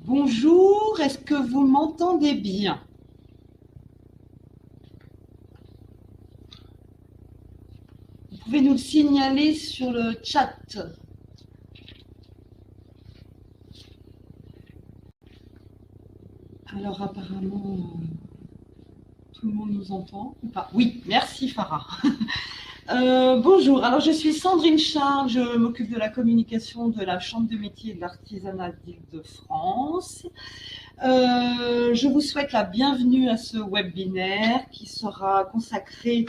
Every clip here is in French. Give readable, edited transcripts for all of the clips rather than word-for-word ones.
Bonjour, est-ce que vous m'entendez bien? Vous pouvez nous le signaler sur le chat. Alors apparemment, tout le monde nous entend ou pas? Oui, merci Farah. Bonjour, alors je suis Sandrine Charles, je m'occupe de la communication de la Chambre de métiers et de l'artisanat d'Île-de-France. Je vous souhaite la bienvenue à ce webinaire qui sera consacré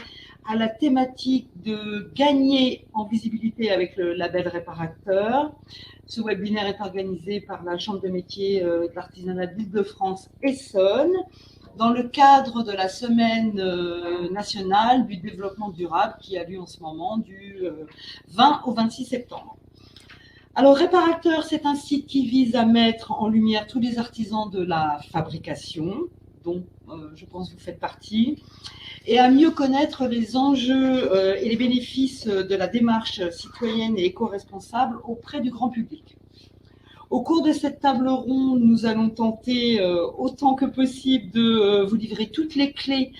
à la thématique de gagner en visibilité avec le label réparateur. Ce webinaire est organisé par la Chambre de métiers de l'artisanat d'Île-de-France Essonne dans le cadre de la semaine nationale du développement durable qui a lieu en ce moment du 20 au 26 septembre. Alors, Réparateur, c'est un site qui vise à mettre en lumière tous les artisans de la fabrication, dont je pense que vous faites partie, et à mieux connaître les enjeux et les bénéfices de la démarche citoyenne et éco-responsable auprès du grand public. Au cours de cette table ronde, nous allons tenter autant que possible de vous livrer toutes les clés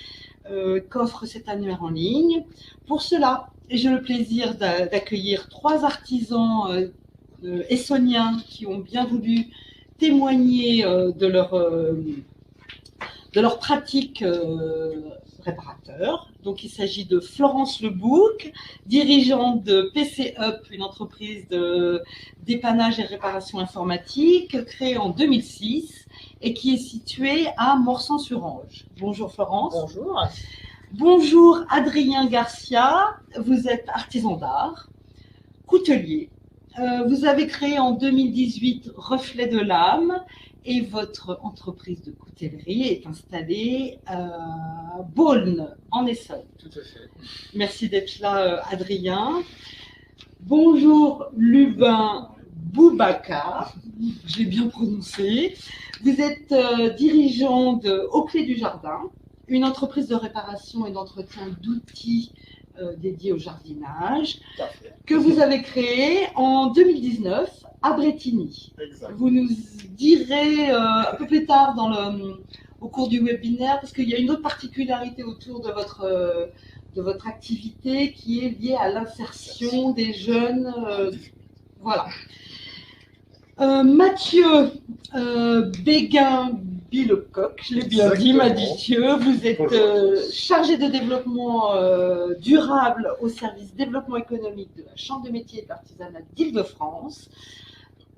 qu'offre cet annuaire en ligne. Pour cela, j'ai le plaisir d'accueillir 3 artisans essoniens qui ont bien voulu témoigner de leur pratique réparateur. Donc il s'agit de Florence Lebouc, dirigeante de PC Up, une entreprise de dépannage et réparation informatique créée en 2006 et qui est située à Morsan-sur-Ange. Bonjour Florence. Bonjour. Bonjour Adrien Garcia, vous êtes artisan d'art, coutelier. Vous avez créé en 2018 Reflet de l'âme et votre entreprise de coutellerie est installée à Beaune, en Essonne. Tout à fait. Merci d'être là, Adrien. Bonjour Lubin Boubacar, je l'ai bien prononcé. Vous êtes dirigeant de Aux Clés du Jardin, une entreprise de réparation et d'entretien d'outils dédiée au jardinage, que vous avez créé en 2019 à Bretigny. Exact. Vous nous direz un peu plus tard au cours du webinaire, parce qu'il y a une autre particularité autour de votre activité qui est liée à l'insertion des jeunes. Voilà. Mathieu Béguin-Bilecoq, je l'ai bien dit, Mathieu, vous êtes chargé de développement durable au service développement économique de la Chambre de métiers et de l'artisanat d'Île-de-France,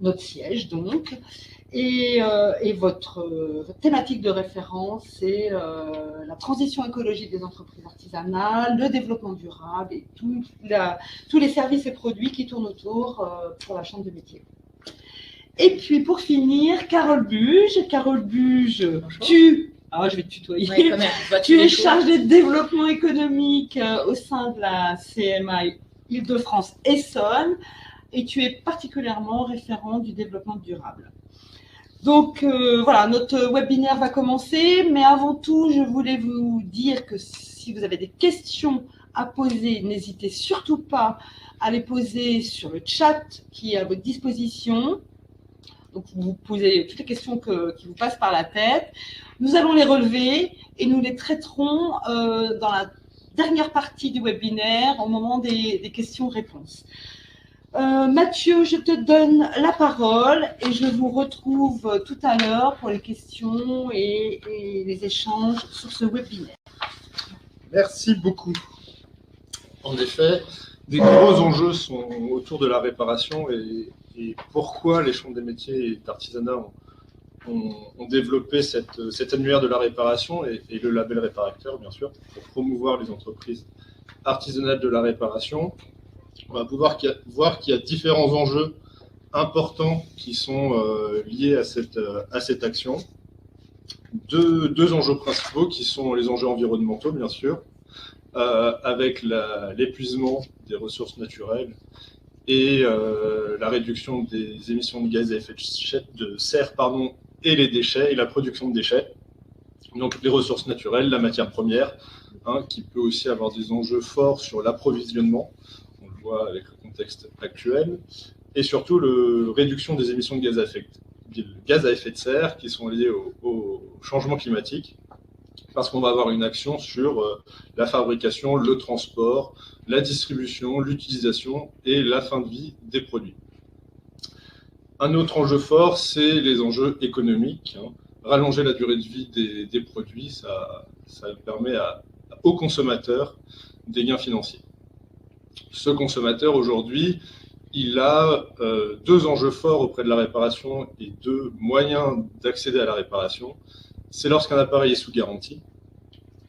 notre siège donc, et votre thématique de référence, c'est la transition écologique des entreprises artisanales, le développement durable et tous les services et produits qui tournent autour pour la Chambre de métiers. Et puis pour finir, Carole Buge. Carole Buge, je vais te tutoyer. Oui, tu es chargée de développement économique au sein de la CMA Île-de-France Essonne et tu es particulièrement référent du développement durable. Donc voilà, notre webinaire va commencer, mais avant tout, je voulais vous dire que si vous avez des questions à poser, n'hésitez surtout pas à les poser sur le chat qui est à votre disposition. Donc, vous posez toutes les questions qui vous passent par la tête. Nous allons les relever et nous les traiterons dans la dernière partie du webinaire, au moment des questions-réponses. Mathieu, je te donne la parole et je vous retrouve tout à l'heure pour les questions et les échanges sur ce webinaire. Merci beaucoup. En effet, des gros enjeux sont autour de la réparation et pourquoi les chambres des métiers et d'artisanat ont développé cet annuaire de la réparation et le label réparateur, bien sûr, pour promouvoir les entreprises artisanales de la réparation. On va pouvoir voir qu'il y a différents enjeux importants qui sont liés à cette action. Deux enjeux principaux qui sont les enjeux environnementaux, bien sûr, avec l'épuisement des ressources naturelles et la réduction des émissions de gaz à effet de serre et les déchets et la production de déchets. Donc les ressources naturelles, la matière première, qui peut aussi avoir des enjeux forts sur l'approvisionnement, on le voit avec le contexte actuel, et surtout la réduction des émissions de gaz à effet gaz à effet de serre qui sont liés au changement climatique, parce qu'on va avoir une action sur la fabrication, le transport, la distribution, l'utilisation et la fin de vie des produits. Un autre enjeu fort, c'est les enjeux économiques. Rallonger la durée de vie des produits, ça permet aux consommateurs des gains financiers. Ce consommateur, aujourd'hui, il a deux enjeux forts auprès de la réparation et deux moyens d'accéder à la réparation. C'est lorsqu'un appareil est sous garantie.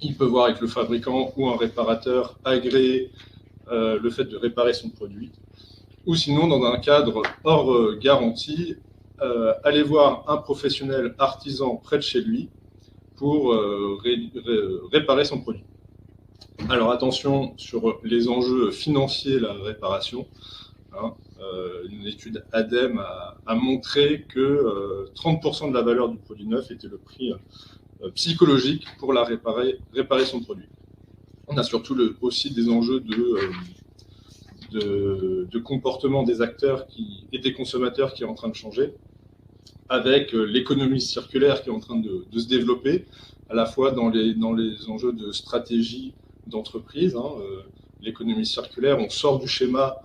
Il peut voir avec le fabricant ou un réparateur agréer le fait de réparer son produit. Ou sinon, dans un cadre hors garantie, aller voir un professionnel artisan près de chez lui pour réparer son produit. Alors attention sur les enjeux financiers de la réparation. Une étude ADEME a montré que 30% de la valeur du produit neuf était le prix psychologique pour réparer son produit. On a surtout aussi des enjeux de comportement des acteurs et des consommateurs qui est en train de changer, avec l'économie circulaire qui est en train de se développer, à la fois dans les enjeux de stratégie d'entreprise. L'économie circulaire, on sort du schéma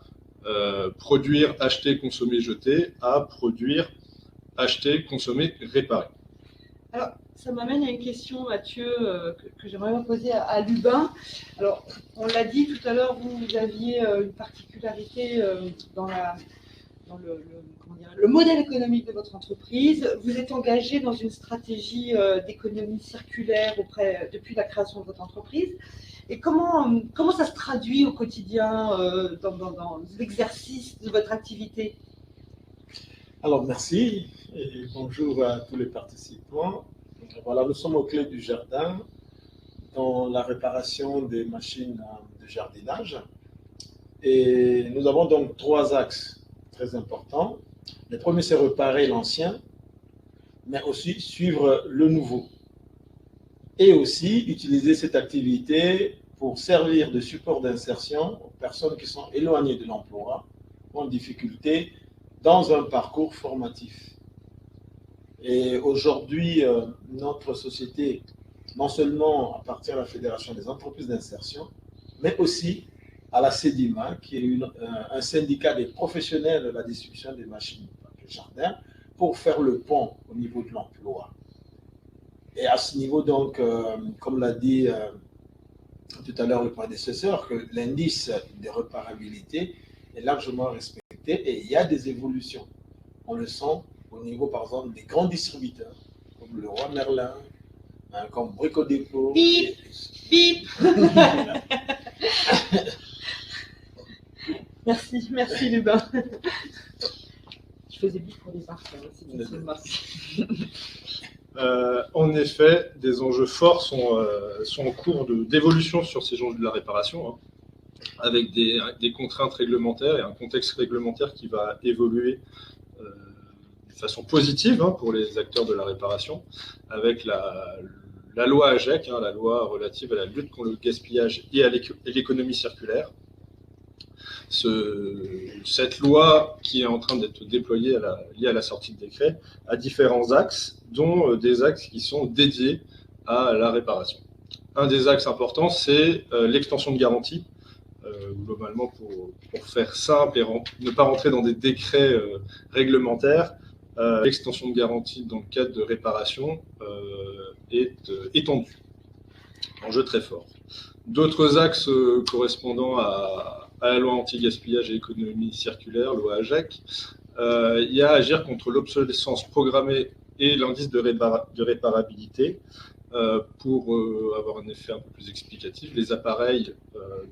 produire, acheter, consommer, jeter, à produire, acheter, consommer, réparer. Alors, ça m'amène à une question, Mathieu, que j'aimerais poser à Lubin. Alors, on l'a dit tout à l'heure, vous aviez une particularité dans le modèle économique de votre entreprise. Vous êtes engagé dans une stratégie d'économie circulaire depuis la création de votre entreprise. Et comment ça se traduit au quotidien dans l'exercice de votre activité? Alors, merci et bonjour à tous les participants. Voilà, nous sommes au Clé du Jardin dans la réparation des machines de jardinage. Et nous avons donc trois axes très importants. Le premier, c'est réparer l'ancien, mais aussi suivre le nouveau. Et aussi utiliser cette activité pour servir de support d'insertion aux personnes qui sont éloignées de l'emploi ou en difficulté dans un parcours formatif. Et aujourd'hui, notre société, non seulement appartient à la Fédération des entreprises d'insertion, mais aussi à la CEDIMA, qui est un syndicat des professionnels de la distribution des machines de jardin, pour faire le pont au niveau de l'emploi. Et à ce niveau, donc, comme l'a dit tout à l'heure le prédécesseur, que l'indice de réparabilité est largement respecté et il y a des évolutions. On le sent au niveau, par exemple, des grands distributeurs, comme le Roi Merlin, comme Brico Dépôt. Bip, bip. Merci Lubin. Je faisais bip pour les parfums aussi. En effet, des enjeux forts sont en cours d'évolution sur ces enjeux de la réparation, avec des contraintes réglementaires et un contexte réglementaire qui va évoluer de façon positive pour les acteurs de la réparation, avec la loi AGEC, la loi relative à la lutte contre le gaspillage et à l'économie circulaire. Cette loi qui est en train d'être déployée liée à la sortie de décret a différents axes, dont des axes qui sont dédiés à la réparation. Un des axes importants, c'est l'extension de garantie. Globalement, pour faire simple et ne pas rentrer dans des décrets réglementaires, l'extension de garantie dans le cadre de réparation est étendue. Enjeu très fort. D'autres axes correspondant à la loi anti-gaspillage et économie circulaire, loi AGEC, il y a à agir contre l'obsolescence programmée et l'indice de réparabilité pour avoir un effet un peu plus explicatif. Les appareils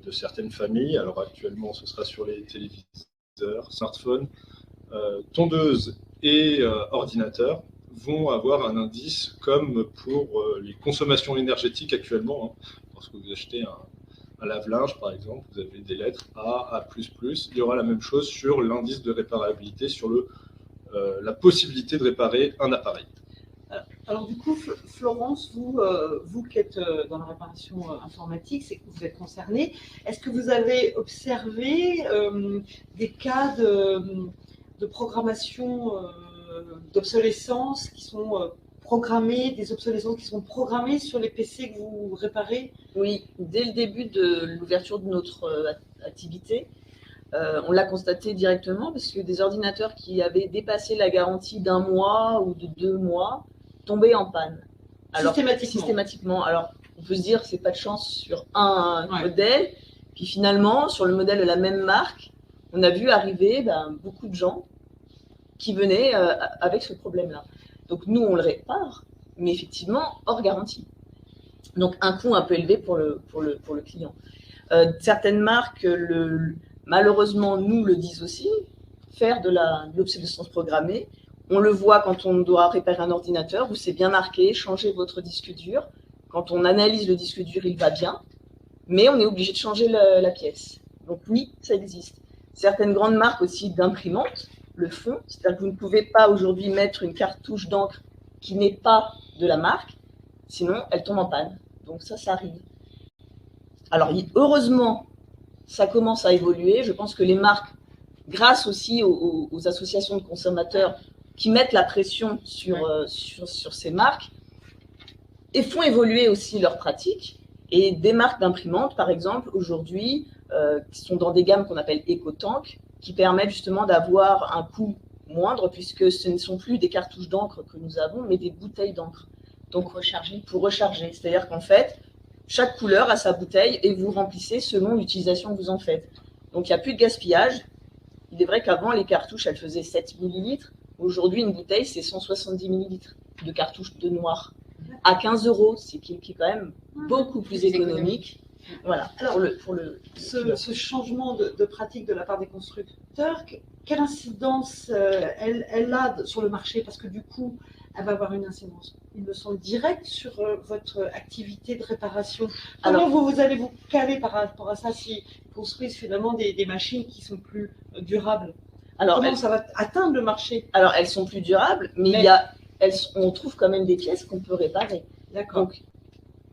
de certaines familles, alors actuellement ce sera sur les téléviseurs, smartphones, tondeuses et ordinateurs, vont avoir un indice comme pour les consommations énergétiques actuellement. Lorsque vous achetez un lave-linge, par exemple, vous avez des lettres A, A++. Il y aura la même chose sur l'indice de réparabilité, sur la possibilité de réparer un appareil. Alors du coup, Florence, vous qui êtes dans la réparation informatique, c'est que vous êtes concernée. Est-ce que vous avez observé des cas de programmation d'obsolescence qui sont programmées, des obsolescences qui sont programmées sur les PC que vous réparez? Oui, dès le début de l'ouverture de notre activité, on l'a constaté directement parce que des ordinateurs qui avaient dépassé la garantie d'un mois ou de 2 mois tombaient en panne. Alors, systématiquement. Alors, on peut se dire que c'est pas de chance sur un modèle. Puis finalement, sur le modèle de la même marque, on a vu arriver beaucoup de gens qui venaient avec ce problème-là. Donc nous, on le répare, mais effectivement hors garantie. Donc un coût un peu élevé pour le client. Certaines marques, malheureusement, nous le disent aussi, faire de l'obsolescence programmée. On le voit quand on doit réparer un ordinateur, où c'est bien marqué, changez votre disque dur. Quand on analyse le disque dur, il va bien, mais on est obligé de changer la pièce. Donc oui, ça existe. Certaines grandes marques aussi d'imprimantes le font, c'est-à-dire que vous ne pouvez pas aujourd'hui mettre une cartouche d'encre qui n'est pas de la marque, sinon elle tombe en panne. Donc ça arrive. Alors heureusement, ça commence à évoluer. Je pense que les marques, grâce aussi aux associations de consommateurs qui mettent la pression sur ces marques, et font évoluer aussi leurs pratiques. Et des marques d'imprimantes, par exemple, aujourd'hui, qui sont dans des gammes qu'on appelle EcoTank, qui permettent justement d'avoir un coût moindre, puisque ce ne sont plus des cartouches d'encre que nous avons, mais des bouteilles d'encre. Donc pour recharger. C'est-à-dire qu'en fait, chaque couleur a sa bouteille et vous remplissez selon l'utilisation que vous en faites. Donc il n'y a plus de gaspillage. Il est vrai qu'avant, les cartouches, elles faisaient 7 millilitres. Aujourd'hui, une bouteille, c'est 170 millilitres de cartouches de noir. À 15 €, c'est qui est quand même beaucoup plus économique. Voilà. Alors, ce changement de pratique de la part des constructeurs, quelle incidence elle a sur le marché? Parce que du coup, elle va avoir une incidence, il me semble, directe sur votre activité de réparation. Comment vous allez vous caler par rapport à ça s'ils construisent finalement des machines qui sont plus durables? Comment ça va atteindre le marché? Alors, elles sont plus durables, mais on trouve quand même des pièces qu'on peut réparer. D'accord. Donc,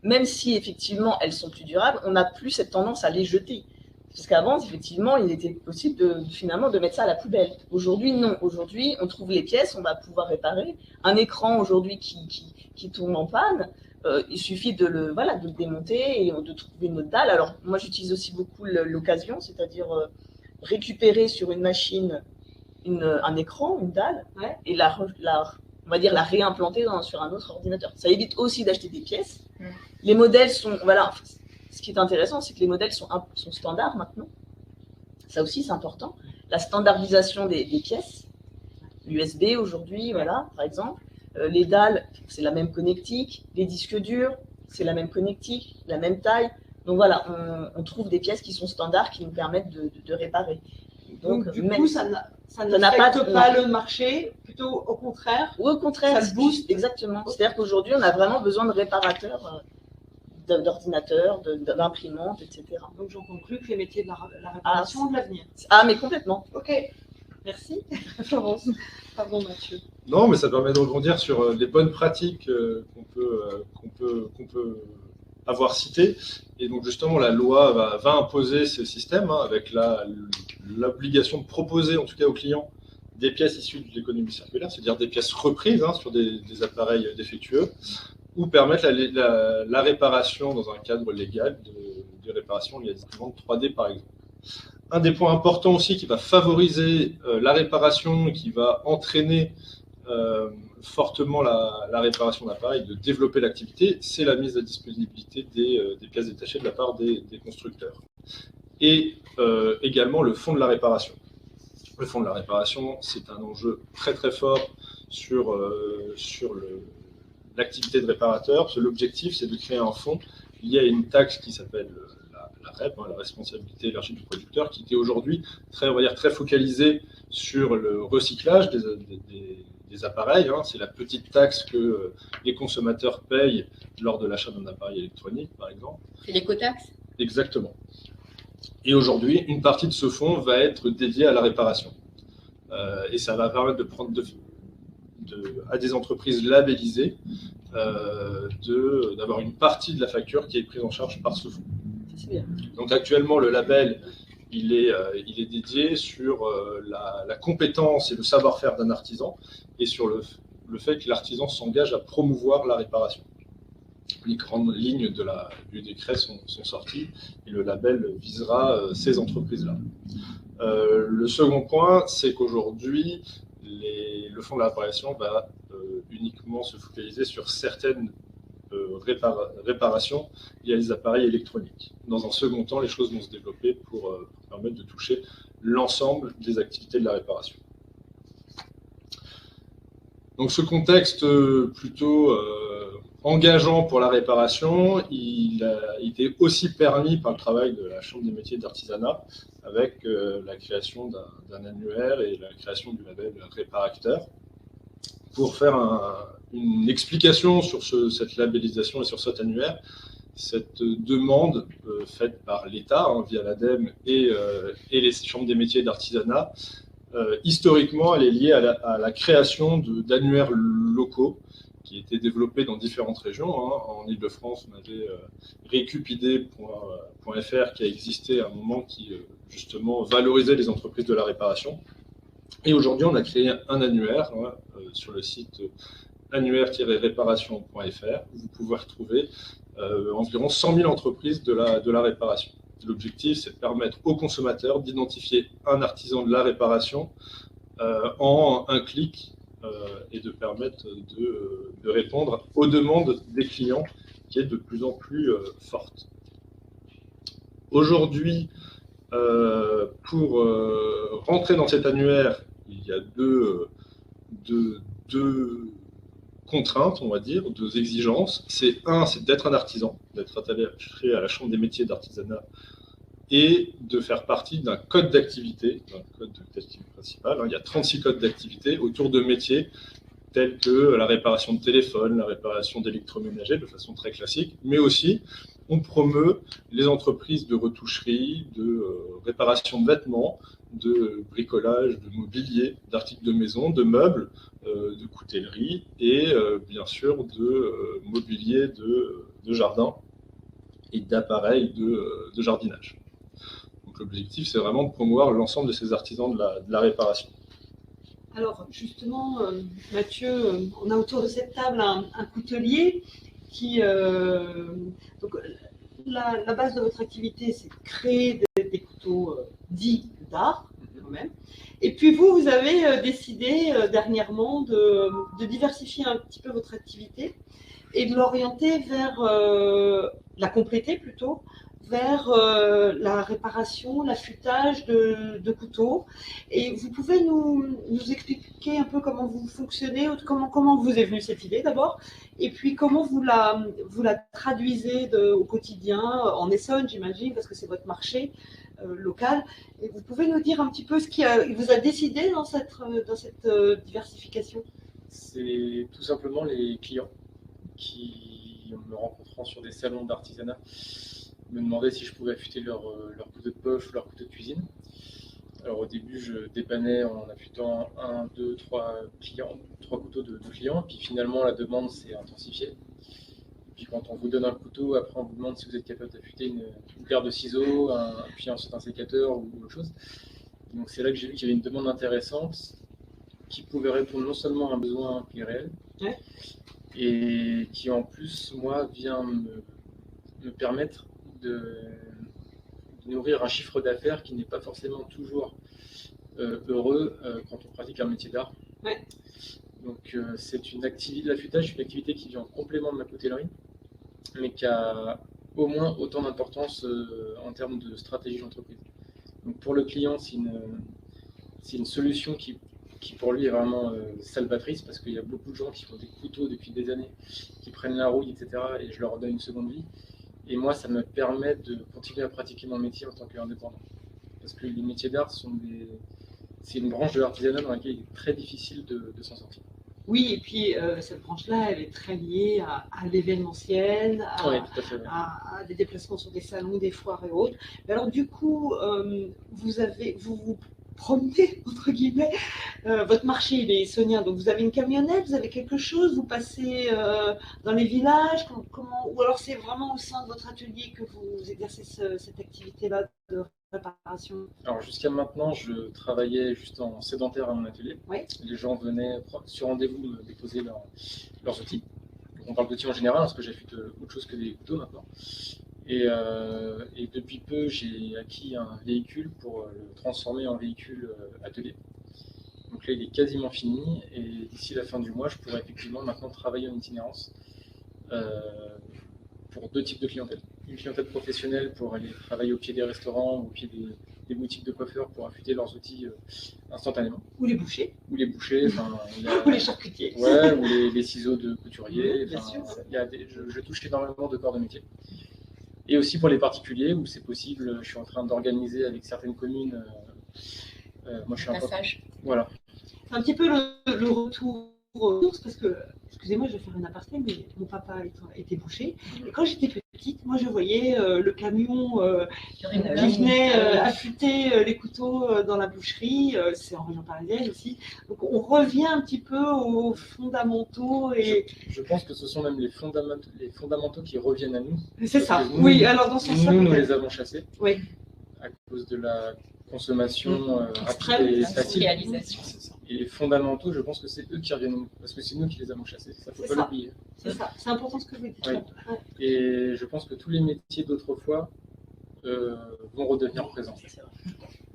même si effectivement elles sont plus durables, on n'a plus cette tendance à les jeter. Parce qu'avant, effectivement, il était possible finalement de mettre ça à la poubelle. Aujourd'hui, non. Aujourd'hui, on trouve les pièces, on va pouvoir réparer. Un écran aujourd'hui qui tombe en panne, il suffit de le démonter et de trouver une autre dalle. Alors, moi, j'utilise aussi beaucoup l'occasion, c'est-à-dire récupérer sur une machine un écran, une dalle, et on va dire la réimplanter sur un autre ordinateur. Ça évite aussi d'acheter des pièces. Les modèles sont, ce qui est intéressant, c'est que les modèles sont standards maintenant. Ça aussi, c'est important. La standardisation des pièces, l'USB aujourd'hui, par exemple. Les dalles, c'est la même connectique. Les disques durs, c'est la même connectique, la même taille. Donc voilà, on trouve des pièces qui sont standards, qui nous permettent de réparer. Donc du coup, ça n'affecte pas le marché, plutôt au contraire. Ou au contraire, ça le booste. Exactement. C'est-à-dire qu'aujourd'hui, on a vraiment besoin de réparateurs, d'ordinateurs, d'imprimantes, etc. Donc j'en conclus que les métiers de la réparation ont de l'avenir. Ah, mais complètement. Ok, merci. Florence. Pardon Mathieu. Non, mais ça permet de rebondir sur les bonnes pratiques qu'on peut avoir citées. Et donc justement, la loi va imposer ce système avec l'obligation de proposer, en tout cas aux clients, des pièces issues de l'économie circulaire, c'est-à-dire des pièces reprises sur des appareils défectueux, ou permettre la réparation dans un cadre légal de réparation liée à des imprimantes 3D, par exemple. Un des points importants aussi qui va favoriser la réparation et qui va entraîner fortement la réparation d'appareils, de développer l'activité, c'est la mise à disponibilité des pièces détachées de la part des constructeurs. Et également le fonds de la réparation. Le fonds de la réparation, c'est un enjeu très très fort sur l'activité de réparateur, parce que l'objectif, c'est de créer un fonds lié à une taxe qui s'appelle la REP, la responsabilité élargie du producteur, qui était aujourd'hui très focalisée sur le recyclage des appareils. C'est la petite taxe que les consommateurs payent lors de l'achat d'un appareil électronique, par exemple. C'est l'écotaxe? Exactement. Et aujourd'hui, une partie de ce fonds va être dédiée à la réparation. Et ça va permettre de prendre à des entreprises labellisées d'avoir une partie de la facture qui est prise en charge par ce fonds. Donc actuellement, le label, il est dédié sur la compétence et le savoir-faire d'un artisan et sur le fait que l'artisan s'engage à promouvoir la réparation. Les grandes lignes du décret sont sorties et le label visera ces entreprises-là. Le second point, c'est qu'aujourd'hui, le fonds de la réparation va uniquement se focaliser sur certaines réparations liées à des appareils électroniques. Dans un second temps, les choses vont se développer pour permettre de toucher l'ensemble des activités de la réparation. Donc ce contexte plutôt engageant pour la réparation, il a été aussi permis par le travail de la Chambre des métiers d'artisanat avec la création d'un annuaire et la création du label Réparacteur. Pour faire une explication sur cette labellisation et sur cet annuaire, cette demande faite par l'État via l'ADEME et les chambres des métiers d'artisanat, historiquement, elle est liée à la création d'annuaires locaux qui étaient développés dans différentes régions. En Ile-de-France, on avait récupid.fr qui a existé à un moment qui, justement, valorisait les entreprises de la réparation. Et aujourd'hui, on a créé un annuaire sur le site annuaire-réparation.fr où vous pouvez retrouver environ 100 000 entreprises de la réparation. L'objectif, c'est de permettre aux consommateurs d'identifier un artisan de la réparation en un clic et de permettre de répondre aux demandes des clients qui est de plus en plus forte. Aujourd'hui, pour rentrer dans cet annuaire, il y a deux contraintes, on va dire, deux exigences. C'est d'être un artisan, d'être attaché à la Chambre des métiers d'artisanat et de faire partie d'un code d'activité, un code d'activité principal. Il y a 36 codes d'activité autour de métiers tels que la réparation de téléphone, la réparation d'électroménager de façon très classique, mais aussi on promeut les entreprises de retoucherie, de réparation de vêtements, de bricolage, de mobilier, d'articles de maison, de meubles, de coutellerie et bien sûr de mobilier de jardin et d'appareils de jardinage. Donc l'objectif, c'est vraiment de promouvoir l'ensemble de ces artisans de la réparation. Alors justement, Mathieu, on a autour de cette table un coutelier qui... donc, la base de votre activité, c'est de créer des couteaux dits d'art, quand-même. Et puis vous avez décidé dernièrement de diversifier un petit peu votre activité et de l'orienter vers, la compléter plutôt, vers la réparation, l'affûtage de couteaux. Et vous pouvez nous expliquer un peu comment vous fonctionnez, comment vous est venue cette idée d'abord, et puis comment vous la traduisez au quotidien, en Essonne j'imagine, parce que c'est votre marché local. Et vous pouvez nous dire un petit peu ce qui vous a décidé dans cette diversification? C'est tout simplement les clients qui, en me rencontrant sur des salons d'artisanat, me demandaient si je pouvais affûter leur couteau de poche ou leur couteau de cuisine. Alors au début, je dépannais en affûtant 1, 2, 3 couteaux de clients, puis finalement la demande s'est intensifiée. Puis quand on vous donne un couteau, après on vous demande si vous êtes capable d'affûter une paire de ciseaux, puis ensuite un sécateur ou autre chose. Donc c'est là que j'ai vu qu'il y avait une demande intéressante qui pouvait répondre non seulement à un besoin qui est réel, ouais, et qui en plus, moi, vient me permettre de nourrir un chiffre d'affaires qui n'est pas forcément toujours heureux quand on pratique un métier d'art. ouais. Donc c'est une activité, l'affûtage, une activité qui vient en complément de ma coutellerie, mais qui a au moins autant d'importance en termes de stratégie d'entreprise. Donc pour le client, c'est une solution qui pour lui est vraiment salvatrice, parce qu'il y a beaucoup de gens qui font des couteaux depuis des années, qui prennent la rouille, etc. et je leur donne une seconde vie. Et moi, ça me permet de continuer à pratiquer mon métier en tant qu'indépendant. Parce que les métiers d'art c'est une branche de l'artisanat dans laquelle il est très difficile de s'en sortir. Oui, et puis cette branche-là, elle est très liée à l'événementiel, Oui, tout à fait, ouais. à des déplacements sur des salons, des foires et autres. Mais alors du coup, vous promener, entre guillemets, votre marché, il est estonien, donc vous avez une camionnette, vous avez quelque chose, vous passez dans les villages, ou alors c'est vraiment au sein de votre atelier que vous exercez cette activité-là de réparation? Alors jusqu'à maintenant, je travaillais juste en sédentaire à mon atelier. Oui. Les gens venaient sur rendez-vous me déposer leurs outils. Donc, on parle d'outils en général, parce que j'affûte autre chose que des couteaux maintenant. Et depuis peu, j'ai acquis un véhicule pour le transformer en véhicule atelier. Donc là, il est quasiment fini, et d'ici la fin du mois, je pourrais effectivement maintenant travailler en itinérance pour deux types de clientèle. Une clientèle professionnelle pour aller travailler au pied des restaurants ou au pied des boutiques de coiffeurs pour affûter leurs outils instantanément. Ou les bouchers. Ou les bouchers, ou les charcutiers. Ouais, ou les ciseaux de couturier. Bien sûr. Je touche énormément de corps de métier. Et aussi pour les particuliers, où c'est possible, je suis en train d'organiser avec certaines communes. Moi, je suis Passage. Voilà. C'est un petit peu le retour aux sources, parce que, excusez-moi, je vais faire un aparté, mais mon papa était boucher. Et quand j'étais petite, moi, je voyais le camion qui venait affûter les couteaux dans la boucherie. C'est en région parisienne aussi. Donc, on revient un petit peu aux fondamentaux. Et je pense que ce sont même les fondamentaux qui reviennent à nous. c'est ça. Nous, oui, alors dans ce sens-là, nous les avons chassés. Oui. À cause de la consommation Extrême, rapide et facile. Réalisation. Et les fondamentaux, je pense que c'est eux qui reviennent à nous, parce que c'est nous qui les avons chassés. Ça, faut pas l'oublier. C'est ça. C'est important ce que vous dites. Oui. Ouais. Et je pense que tous les métiers d'autrefois vont redevenir présents.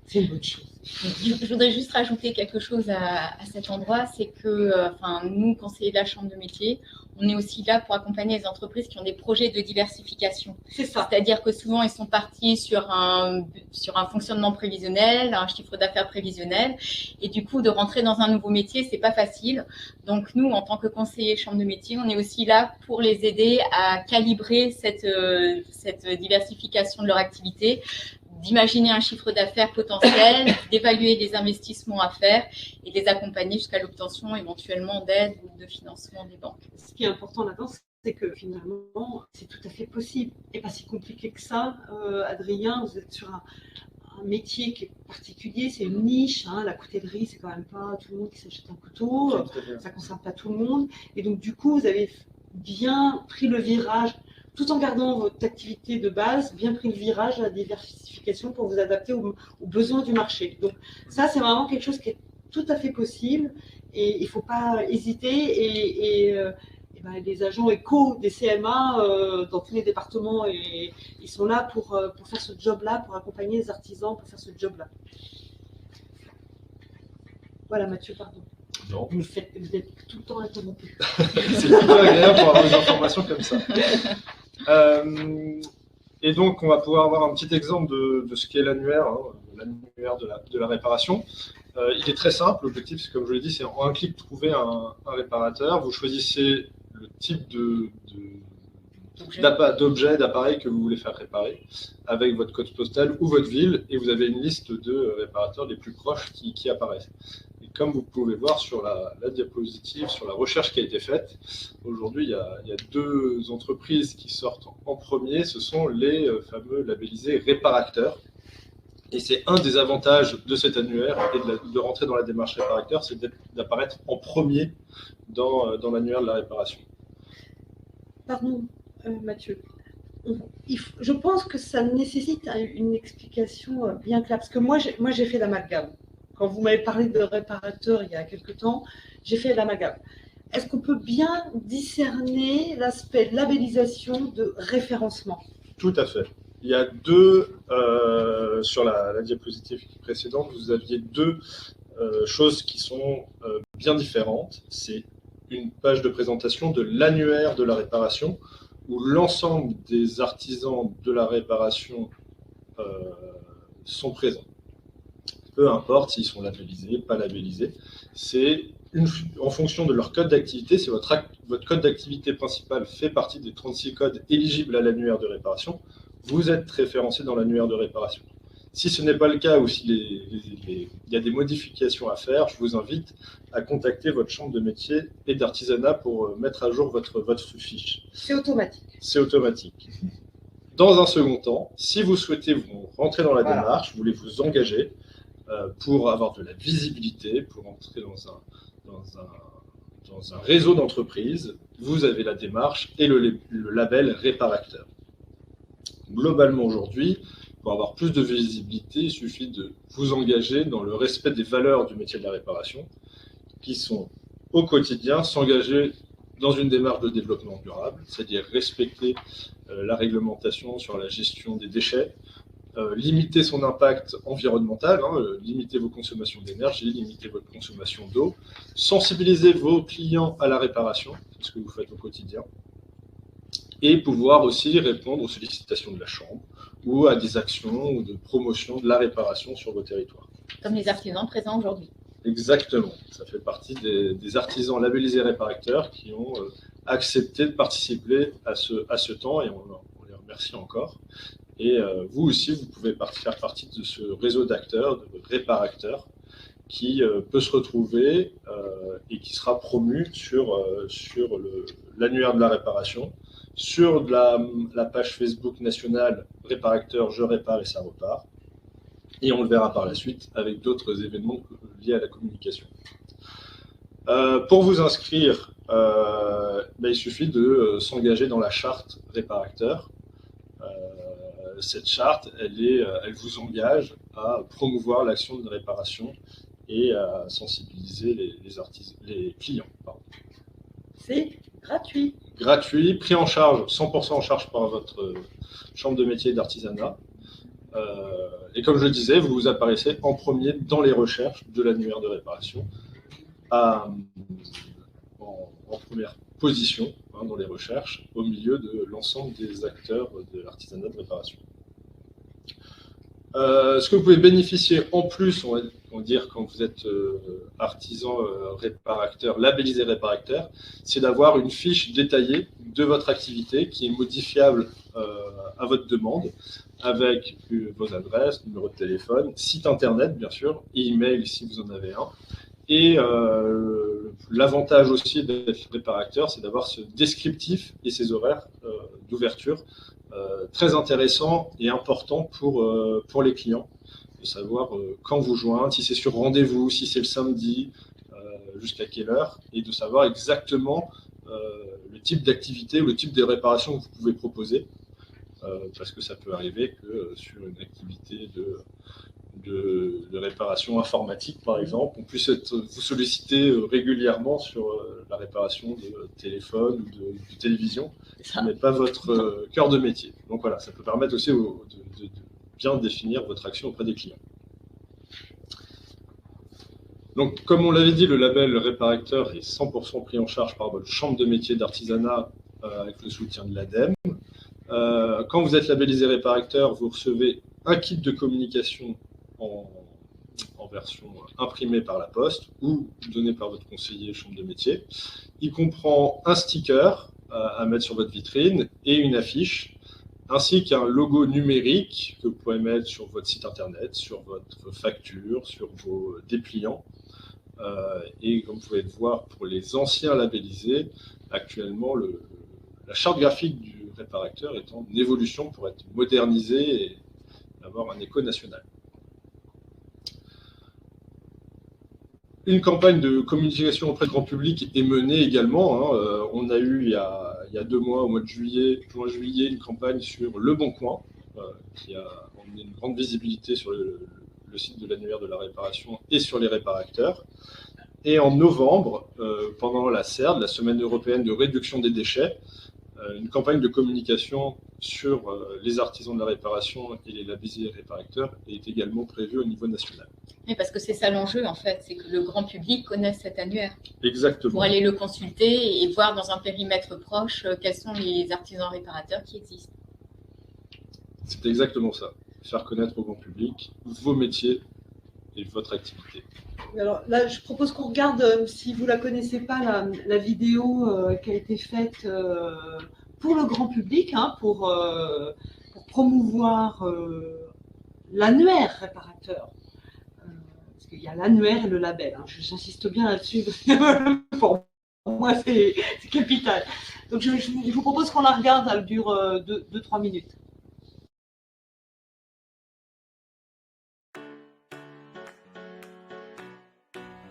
C'est une bonne chose. Je voudrais juste rajouter quelque chose à cet endroit, c'est que nous, conseillers de la Chambre de métier, on est aussi là pour accompagner les entreprises qui ont des projets de diversification. C'est ça. C'est-à-dire que souvent, ils sont partis sur un fonctionnement prévisionnel, un chiffre d'affaires prévisionnel, et du coup, de rentrer dans un nouveau métier, c'est pas facile. Donc, nous, en tant que conseillers Chambre de métier, on est aussi là pour les aider à calibrer cette diversification de leur activité, d'imaginer un chiffre d'affaires potentiel, d'évaluer les investissements à faire et de les accompagner jusqu'à l'obtention éventuellement d'aide ou de financement des banques. Ce qui est important là-dedans, c'est que finalement, c'est tout à fait possible. Et pas si compliqué que ça. Adrien, vous êtes sur un métier qui est particulier, c'est une niche. La coutellerie, c'est quand même pas tout le monde qui s'achète un couteau. Ça ne concerne pas tout le monde. Et donc, du coup, vous avez bien pris le virage, tout en gardant votre activité de base, bien pris le virage à la diversification pour vous adapter aux besoins du marché. Donc ça, c'est vraiment quelque chose qui est tout à fait possible et il ne faut pas hésiter. Et les agents éco des CMA dans tous les départements, ils sont là pour faire ce job-là, pour accompagner les artisans pour faire ce job-là. Voilà, Mathieu, pardon. Non. Vous êtes tout le temps interrompu. C'est plutôt agréable pour avoir des informations comme ça. Et donc, on va pouvoir avoir un petit exemple de ce qu'est l'annuaire, l'annuaire de la réparation. Il est très simple. L'objectif, c'est, comme je l'ai dit, c'est en un clic trouver un réparateur. Vous choisissez le type d'objet, d'appareil que vous voulez faire réparer avec votre code postal ou votre ville, et vous avez une liste de réparateurs les plus proches qui apparaissent. Et comme vous pouvez voir sur la diapositive, sur la recherche qui a été faite, aujourd'hui il y a deux entreprises qui sortent en premier, ce sont les fameux labellisés réparateurs. Et c'est un des avantages de cet annuaire et de rentrer dans la démarche réparateur, c'est d'apparaître en premier dans l'annuaire de la réparation. Pardon, Mathieu. Je pense que ça nécessite une explication bien claire. Parce que moi j'ai fait l'amalgame. Quand vous m'avez parlé de réparateur il y a quelque temps, j'ai fait l'amalgame. Est-ce qu'on peut bien discerner l'aspect labellisation de référencement? Tout à fait. Il y a deux, sur la diapositive précédente, vous aviez deux choses qui sont bien différentes. C'est une page de présentation de l'annuaire de la réparation, où l'ensemble des artisans de la réparation sont présents. Peu importe s'ils sont labellisés, pas labellisés. C'est en fonction de leur code d'activité, c'est votre code d'activité principal fait partie des 36 codes éligibles à l'annuaire de réparation. Vous êtes référencé dans l'annuaire de réparation. Si ce n'est pas le cas ou s'il y a des modifications à faire, je vous invite à contacter votre chambre de métier et d'artisanat pour mettre à jour votre fiche. C'est automatique. C'est automatique. Dans un second temps, si vous souhaitez vous rentrer dans la démarche, vous voulez vous engager, pour avoir de la visibilité, pour entrer dans un réseau d'entreprises. Vous avez la démarche et le label Réparacteur. Globalement aujourd'hui, pour avoir plus de visibilité, il suffit de vous engager dans le respect des valeurs du métier de la réparation, qui sont au quotidien s'engager dans une démarche de développement durable, c'est-à-dire respecter la réglementation sur la gestion des déchets, limiter son impact environnemental, limiter vos consommations d'énergie, limiter votre consommation d'eau, sensibiliser vos clients à la réparation, c'est ce que vous faites au quotidien, et pouvoir aussi répondre aux sollicitations de la Chambre ou à des actions ou de promotion de la réparation sur vos territoires. Comme les artisans présents aujourd'hui. Exactement, ça fait partie des artisans labellisés réparateurs qui ont accepté de participer à ce temps et on les remercie encore. Et vous aussi, vous pouvez faire partie de ce réseau d'acteurs, de réparateurs, qui peut se retrouver et qui sera promu sur l'annuaire de la réparation, sur la page Facebook nationale Réparacteur, je répare et ça repart. Et on le verra par la suite avec d'autres événements liés à la communication. Pour vous inscrire, il suffit de s'engager dans la charte Réparacteur. Cette charte, elle vous engage à promouvoir l'action de réparation et à sensibiliser les clients. C'est gratuit. Gratuit, pris en charge, 100% en charge par votre chambre de métier et d'artisanat. Et comme je le disais, vous apparaissez en premier dans les recherches de l'annuaire de réparation, en première position dans les recherches, au milieu de l'ensemble des acteurs de l'artisanat de réparation. Ce que vous pouvez bénéficier en plus, on va dire, quand vous êtes artisan réparateur, labellisé réparateur, c'est d'avoir une fiche détaillée de votre activité qui est modifiable à votre demande, avec vos adresses, numéro de téléphone, site internet bien sûr, et email si vous en avez un. Et l'avantage aussi d'être réparateur, c'est d'avoir ce descriptif et ces horaires d'ouverture très intéressants et importants pour les clients, de savoir quand vous joindre, si c'est sur rendez-vous, si c'est le samedi, jusqu'à quelle heure, et de savoir exactement le type d'activité ou le type de réparation que vous pouvez proposer, parce que ça peut arriver que sur une activité de réparation informatique, par exemple, on puisse vous solliciter régulièrement sur la réparation de téléphone ou de télévision, ce n'est pas votre cœur de métier. Donc voilà, ça peut permettre aussi de bien définir votre action auprès des clients. Donc, comme on l'avait dit, le label Réparacteur est 100% pris en charge par votre chambre de métier d'artisanat avec le soutien de l'ADEME. Quand vous êtes labellisé Réparacteur, vous recevez un kit de communication en version imprimée par la poste ou donné par votre conseiller chambre de métier. Il comprend un sticker à mettre sur votre vitrine et une affiche, ainsi qu'un logo numérique que vous pouvez mettre sur votre site internet, sur votre facture, sur vos dépliants. Et comme vous pouvez le voir, pour les anciens labellisés, actuellement, la charte graphique du réparateur est en évolution pour être modernisée et avoir un écho national. Une campagne de communication auprès du grand public est menée également. On a eu il y a 2 mois, au mois de juin-juillet, une campagne sur Le Bon Coin, qui a emmené une grande visibilité sur le site de l'annuaire de la réparation et sur les réparateurs. Et en novembre, pendant la CERD, la Semaine européenne de réduction des déchets, une campagne de communication sur les artisans de la réparation et les labellisés réparateurs est également prévue au niveau national. Oui, parce que c'est ça l'enjeu, en fait, c'est que le grand public connaisse cet annuaire. Exactement. Pour aller le consulter et voir dans un périmètre proche quels sont les artisans réparateurs qui existent. C'est exactement ça. Faire connaître au grand public vos métiers et votre activité. Alors là, je propose qu'on regarde, si vous ne la connaissez pas, la vidéo qui a été faite pour le grand public, pour promouvoir l'annuaire réparateur. Parce qu'il y a l'annuaire et le label. J'insiste bien là-dessus. Pour moi, c'est capital. Donc, je vous propose qu'on la regarde. Elle dure 2-3 minutes.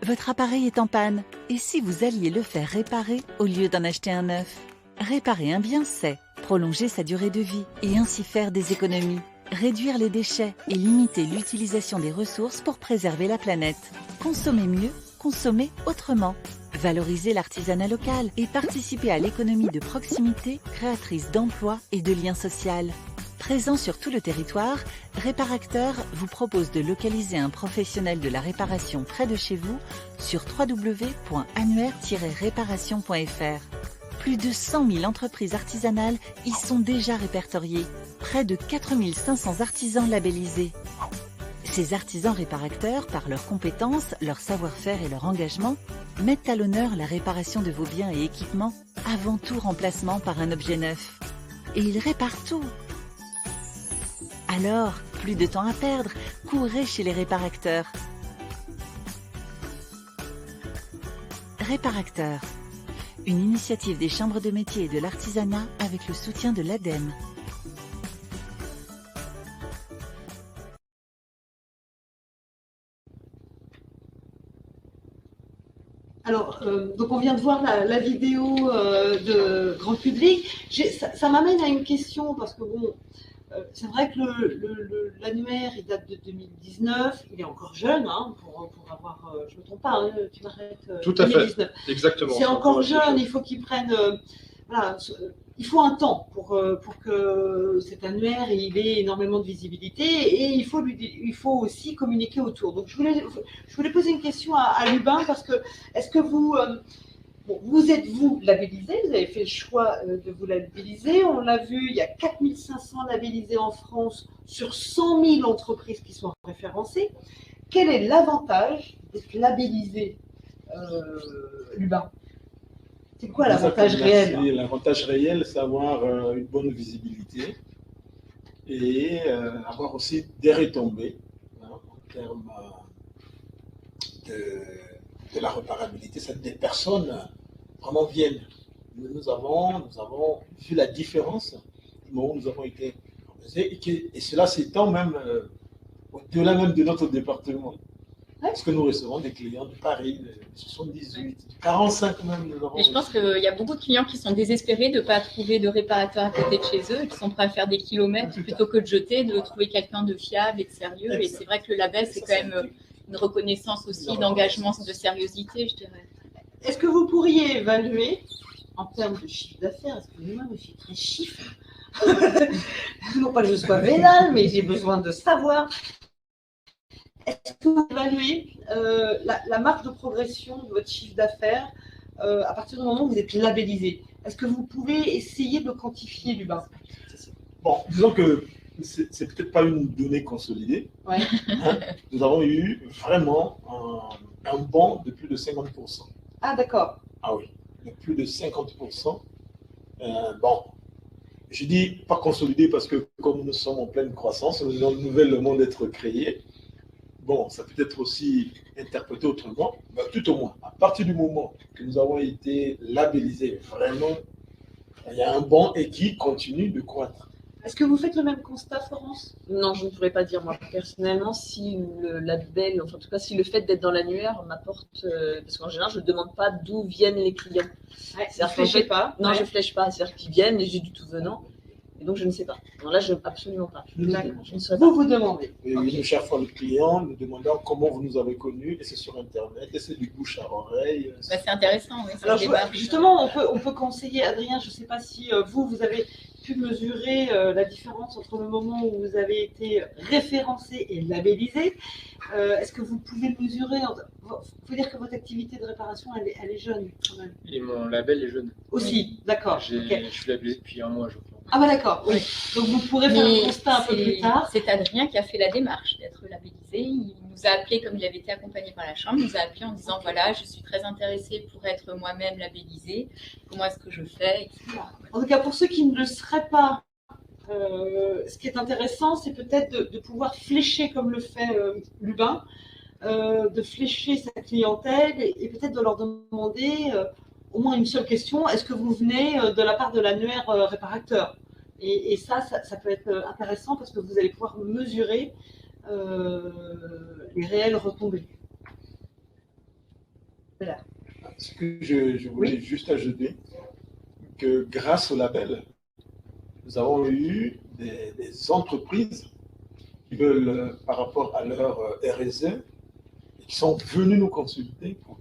Votre appareil est en panne, et si vous alliez le faire réparer au lieu d'en acheter un neuf? Réparer un bien, c'est prolonger sa durée de vie et ainsi faire des économies, réduire les déchets et limiter l'utilisation des ressources pour préserver la planète. Consommer mieux, consommer autrement. Valoriser l'artisanat local et participer à l'économie de proximité, créatrice d'emplois et de liens sociaux. Présent sur tout le territoire, Réparacteur vous propose de localiser un professionnel de la réparation près de chez vous sur www.annuaire-réparation.fr. Plus de 100 000 entreprises artisanales y sont déjà répertoriées, près de 4 500 artisans labellisés. Ces artisans réparacteurs, par leurs compétences, leur savoir-faire et leur engagement, mettent à l'honneur la réparation de vos biens et équipements, avant tout remplacement par un objet neuf. Et ils réparent tout. Alors, plus de temps à perdre, courez chez les réparacteurs. Réparacteurs, une initiative des chambres de métier et de l'artisanat avec le soutien de l'ADEME. Alors, donc on vient de voir la vidéo de grand public. Ça m'amène à une question parce que bon, c'est vrai que l'annuaire, il date de 2019, il est encore jeune, hein, pour avoir, je ne me trompe pas, hein, tu m'arrêtes. Tout à 2019. fait, exactement. C'est encore jeune, il faut qu'il prenne, voilà, il faut un temps pour que cet annuaire il ait énormément de visibilité et il faut aussi communiquer autour. Donc je voulais poser une question à Lubin parce que est-ce que vous vous êtes labellisé, vous avez fait le choix de vous labelliser. On l'a vu, il y a 4500 labellisés en France sur 100 000 entreprises qui sont référencées. Quel est l'avantage d'être labellisé, Lubin? C'est quoi l'avantage réel? L'avantage réel, c'est avoir une bonne visibilité et avoir aussi des retombées, hein, en termes de la réparabilité. Des personnes vraiment viennent. Nous avons vu la différence du moment où nous avons été et cela s'étend même au-delà même de notre département. Parce que nous recevons des clients de Paris, de 78, de 45 même. Et je pense qu'il y a beaucoup de clients qui sont désespérés de ne pas trouver de réparateur à côté de chez eux et qui sont prêts à faire des kilomètres plutôt que de jeter, de trouver quelqu'un de fiable et de sérieux. Et c'est vrai que le label, c'est quand même une reconnaissance aussi d'engagement, de sérieuxité, je dirais. Est-ce que vous pourriez évaluer en termes de chiffre d'affaires? Excusez-moi, mais je suis très chiffre. Non pas que je sois vénale, mais j'ai besoin de savoir. Est-ce que vous évaluez la marge de progression de votre chiffre d'affaires à partir du moment où vous êtes labellisé? Est-ce que vous pouvez essayer de le quantifier, Lubin? Bon, disons que c'est peut-être pas une donnée consolidée. Ouais. Hein, nous avons eu vraiment un bond de plus de 50%. Ah, d'accord. Ah oui, de plus de 50%. Bon, je dis pas consolidé parce que comme nous sommes en pleine croissance, nous avons le monde d'être créé. Bon, ça peut être aussi interprété autrement, mais tout au moins, à partir du moment que nous avons été labellisés, vraiment, il y a un bond et qui continue de croître. Est-ce que vous faites le même constat, Florence? Non, je ne pourrais pas dire, moi, personnellement, si le label, enfin, en tout cas, si le fait d'être dans l'annuaire m'apporte, parce qu'en général, je ne demande pas d'où viennent les clients. Ouais, vous ne fléchez pas? Non, ouais. je ne flèche pas, c'est-à-dire qu'ils viennent et j'ai du tout venant. Et donc, je ne sais pas. Non, là, absolument pas. Je ne saurais pas. Vous demandez. Et nous cherchons le client, nous demandons comment vous nous avez connus, et c'est sur Internet, et c'est du bouche à oreille. Bah, c'est intéressant, oui. Alors, justement, on peut conseiller, Adrien, je ne sais pas si vous avez pu mesurer la différence entre le moment où vous avez été référencé et labellisé. Est-ce que vous pouvez le mesurer? Il faut dire que votre activité de réparation, elle est jeune quand même. Et mon label est jeune. Aussi, d'accord. Okay. Je suis labellisé depuis un mois, je crois. Ah bah d'accord, oui. Donc vous pourrez faire le constat un peu plus tard. C'est Adrien qui a fait la démarche d'être labellisé. Il nous a appelé, comme il avait été accompagné par la Chambre, il nous a appelé en disant voilà, je suis très intéressé pour être moi-même labellisé. Comment est-ce que je fais, etc. En tout cas, pour ceux qui ne le seraient pas, ce qui est intéressant, c'est peut-être de pouvoir flécher comme le fait Lubin, de flécher sa clientèle et peut-être de leur demander au moins une seule question, est-ce que vous venez de la part de l'annuaire réparateur? Et ça peut être intéressant parce que vous allez pouvoir mesurer les réelles retombées. Voilà. Ce que je voulais juste ajouter, que grâce au label, nous avons eu des entreprises qui veulent, par rapport à leur R&D, qui sont venus nous consulter pour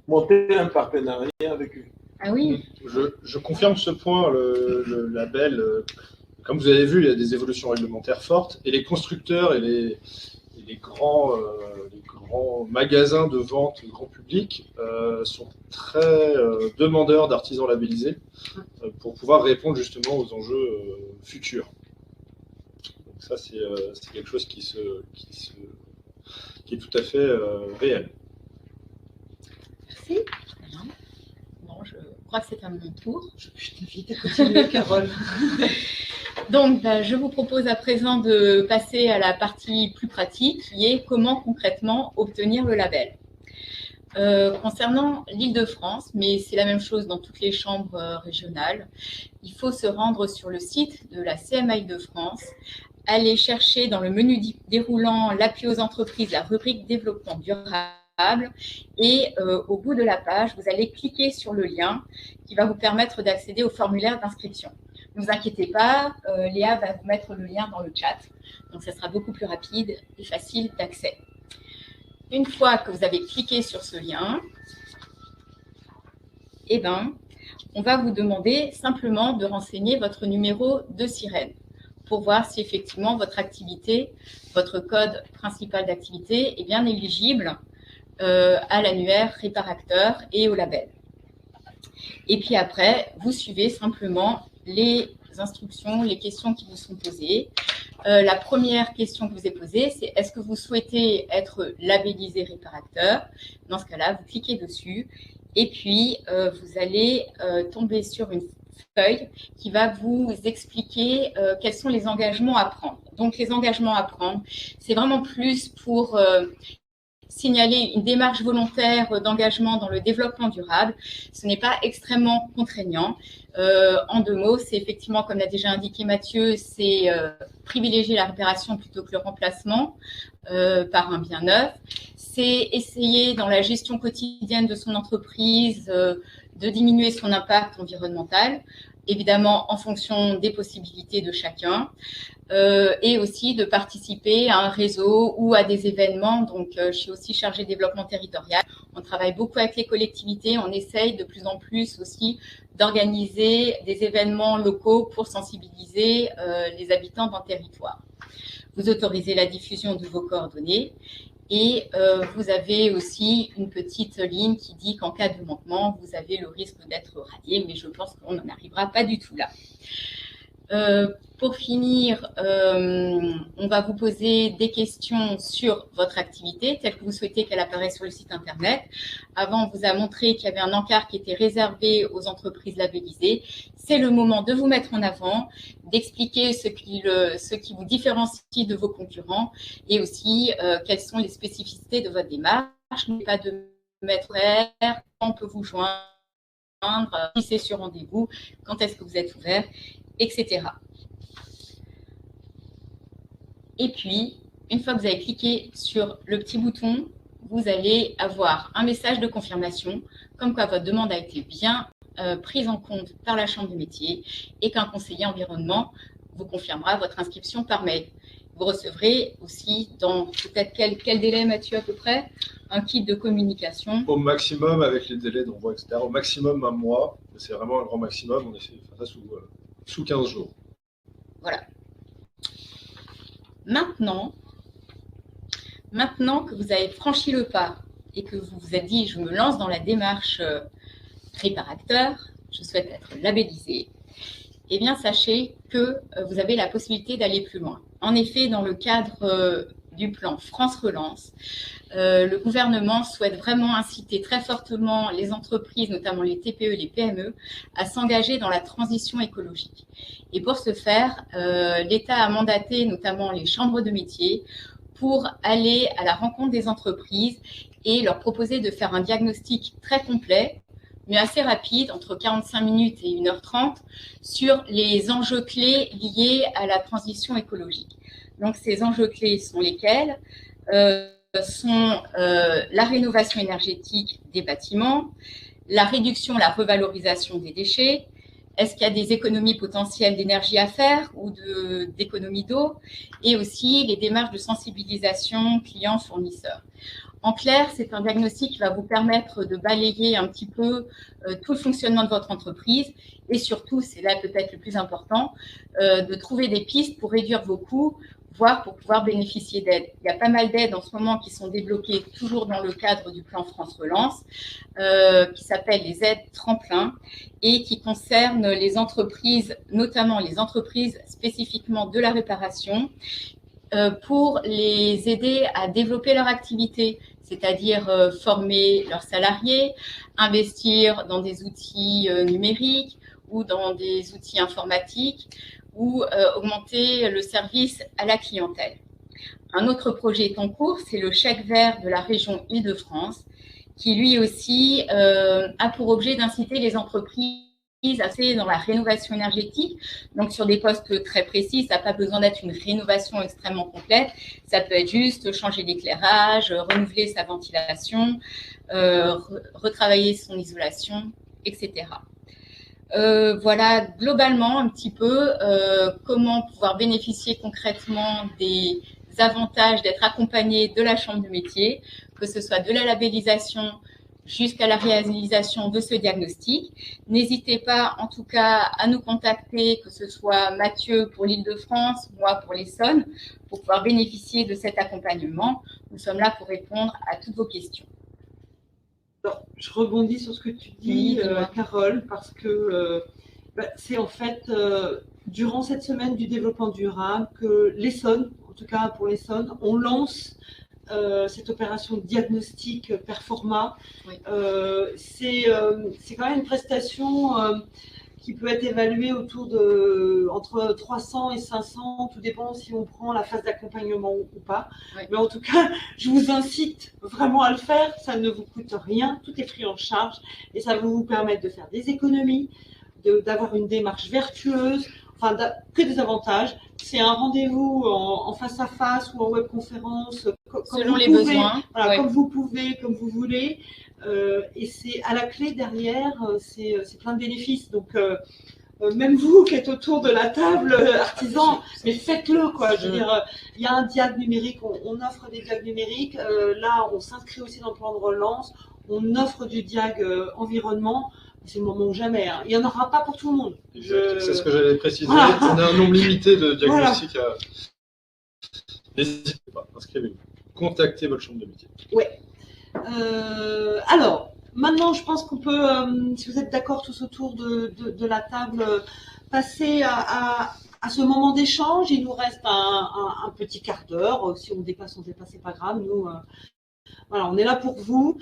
monter un partenariat avec eux. Ah oui. Je confirme ce point, le label, comme vous avez vu, il y a des évolutions réglementaires fortes, et les constructeurs et les grands magasins de vente grand public sont très demandeurs d'artisans labellisés pour pouvoir répondre justement aux enjeux futurs. Donc ça, c'est quelque chose qui est tout à fait réel. Merci. Bon, je crois que c'est à mon tour. Je t'invite à continuer, Carole. Donc, je vous propose à présent de passer à la partie plus pratique, qui est comment concrètement obtenir le label. Concernant l'Île-de-France, mais c'est la même chose dans toutes les chambres régionales, il faut se rendre sur le site de la CMA Île-de-France, aller chercher dans le menu déroulant l'appui aux entreprises, la rubrique développement durable, et au bout de la page, vous allez cliquer sur le lien qui va vous permettre d'accéder au formulaire d'inscription. Ne vous inquiétez pas, Léa va vous mettre le lien dans le chat, donc ça sera beaucoup plus rapide et facile d'accès. Une fois que vous avez cliqué sur ce lien, eh ben, on va vous demander simplement de renseigner votre numéro de sirène pour voir si effectivement votre activité, votre code principal d'activité est bien éligible à l'annuaire Réparacteur et au label. Et puis après, vous suivez simplement les instructions, les questions qui vous sont posées. La première question que vous est posée, c'est est-ce que vous souhaitez être labellisé Réparacteur? Dans ce cas-là, vous cliquez dessus et puis vous allez tomber sur une feuille qui va vous expliquer quels sont les engagements à prendre. Donc, les engagements à prendre, c'est vraiment plus pour signaler une démarche volontaire d'engagement dans le développement durable. Ce n'est pas extrêmement contraignant. En deux mots, c'est effectivement, comme l'a déjà indiqué Mathieu, c'est privilégier la réparation plutôt que le remplacement par un bien neuf. C'est essayer dans la gestion quotidienne de son entreprise de diminuer son impact environnemental, évidemment en fonction des possibilités de chacun. Et aussi de participer à un réseau ou à des événements. Donc, je suis aussi chargée de développement territorial. On travaille beaucoup avec les collectivités. On essaye de plus en plus aussi d'organiser des événements locaux pour sensibiliser les habitants d'un territoire. Vous autorisez la diffusion de vos coordonnées et vous avez aussi une petite ligne qui dit qu'en cas de manquement, vous avez le risque d'être radié, mais je pense qu'on n'en arrivera pas du tout là. Pour finir, on va vous poser des questions sur votre activité, telle que vous souhaitez qu'elle apparaisse sur le site Internet. Avant, on vous a montré qu'il y avait un encart qui était réservé aux entreprises labellisées. C'est le moment de vous mettre en avant, d'expliquer ce qui vous différencie de vos concurrents et aussi quelles sont les spécificités de votre démarche. N'oubliez pas de mettre quand on peut vous joindre, si c'est sur rendez-vous, quand est-ce que vous êtes ouvert, etc. Et puis, une fois que vous avez cliqué sur le petit bouton, vous allez avoir un message de confirmation, comme quoi votre demande a été bien prise en compte par la Chambre de métier et qu'un conseiller environnement vous confirmera votre inscription par mail. Vous recevrez aussi dans peut-être quel délai, Mathieu, à peu près, un kit de communication. Au maximum, avec les délais d'envoi, etc., au maximum un mois, c'est vraiment un grand maximum, on essaie de faire ça sous 15 jours. Voilà. Maintenant que vous avez franchi le pas et que vous vous êtes dit, je me lance dans la démarche Réparacteur, je souhaite être labellisé, eh bien, sachez que vous avez la possibilité d'aller plus loin. En effet, dans le cadre du plan France Relance, le gouvernement souhaite vraiment inciter très fortement les entreprises, notamment les TPE et les PME, à s'engager dans la transition écologique. Et pour ce faire, l'État a mandaté notamment les chambres de métiers pour aller à la rencontre des entreprises et leur proposer de faire un diagnostic très complet, mais assez rapide, entre 45 minutes et 1h30, sur les enjeux clés liés à la transition écologique. Donc, ces enjeux clés sont lesquels ? sont la rénovation énergétique des bâtiments, la réduction, la revalorisation des déchets. Est-ce qu'il y a des économies potentielles d'énergie à faire ou d'économie d'eau? Et aussi les démarches de sensibilisation clients-fournisseurs. En clair, c'est un diagnostic qui va vous permettre de balayer un petit peu tout le fonctionnement de votre entreprise et surtout, c'est là peut-être le plus important, de trouver des pistes pour réduire vos coûts, voire pour pouvoir bénéficier d'aides. Il y a pas mal d'aides en ce moment qui sont débloquées toujours dans le cadre du plan France Relance, qui s'appellent les aides tremplins et qui concernent les entreprises, notamment les entreprises spécifiquement de la réparation, pour les aider à développer leur activité, c'est-à-dire former leurs salariés, investir dans des outils numériques ou dans des outils informatiques, ou augmenter le service à la clientèle. Un autre projet est en cours, c'est le chèque vert de la région Île-de-France, qui lui aussi a pour objet d'inciter les entreprises à faire dans la rénovation énergétique, donc sur des postes très précis. Ça n'a pas besoin d'être une rénovation extrêmement complète, ça peut être juste changer l'éclairage, renouveler sa ventilation, retravailler son isolation, etc. Voilà globalement un petit peu comment pouvoir bénéficier concrètement des avantages d'être accompagné de la chambre de métier, que ce soit de la labellisation jusqu'à la réalisation de ce diagnostic. N'hésitez pas en tout cas à nous contacter, que ce soit Mathieu pour l'Île-de-France, moi pour l'Essonne, pour pouvoir bénéficier de cet accompagnement. Nous sommes là pour répondre à toutes vos questions. Alors, je rebondis sur ce que tu dis, Oui, Carole, parce que c'est en fait durant cette semaine du développement durable que l'Essonne, en tout cas pour l'Essonne, on lance cette opération de diagnostic Performa. Oui. C'est quand même une prestation qui peut être évaluée autour de entre 300 et 500, tout dépend si on prend la phase d'accompagnement ou pas. Oui. Mais en tout cas, je vous incite vraiment à le faire, ça ne vous coûte rien, tout est pris en charge et ça va vous permettre de faire des économies, d'avoir une démarche vertueuse, enfin que des avantages. C'est un rendez-vous en face à face ou en webconférence, selon les besoins. Voilà, Ouais. comme vous pouvez, comme vous voulez. Et c'est à la clé derrière, c'est plein de bénéfices. Donc, même vous qui êtes autour de la table, artisans, mais faites-le, quoi. Je veux dire, il y a un diag numérique, on offre des diags numériques. Là, on s'inscrit aussi dans le plan de relance. On offre du diag environnement. C'est le moment ou jamais. Hein. Il n'y en aura pas pour tout le monde. C'est ce que j'allais préciser. Voilà. On a un nombre limité de diagnostics. Voilà. N'hésitez pas, inscrivez-vous. Contactez votre chambre de métier. Ouais. Alors, maintenant, je pense qu'on peut, si vous êtes d'accord tous autour de la table, passer à ce moment d'échange. Il nous reste un petit quart d'heure. Si on dépasse, c'est pas grave. Nous, voilà, on est là pour vous.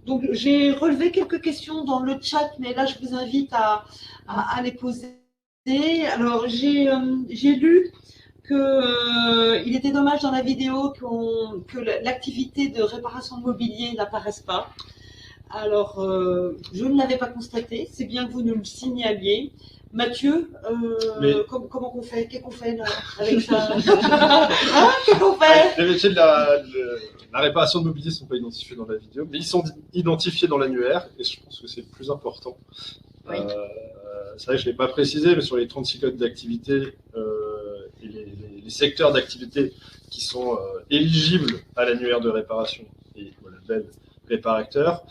Donc, j'ai relevé quelques questions dans le chat, mais là, je vous invite à les poser. Alors, j'ai lu qu'il était dommage dans la vidéo que l'activité de réparation de mobilier n'apparaisse pas. Alors, je ne l'avais pas constaté. C'est bien que vous nous le signaliez. Mathieu, comment on fait? Qu'est-ce qu'on fait là, avec ça? Hein, qu'est-ce qu'on fait? Les métiers de la réparation de mobilier ne sont pas identifiés dans la vidéo, mais ils sont identifiés dans l'annuaire, et je pense que c'est le plus important. Oui. C'est vrai que je ne l'ai pas précisé, mais sur les 36 codes d'activité et les secteurs d'activité qui sont éligibles à l'annuaire de réparation et au label réparateur,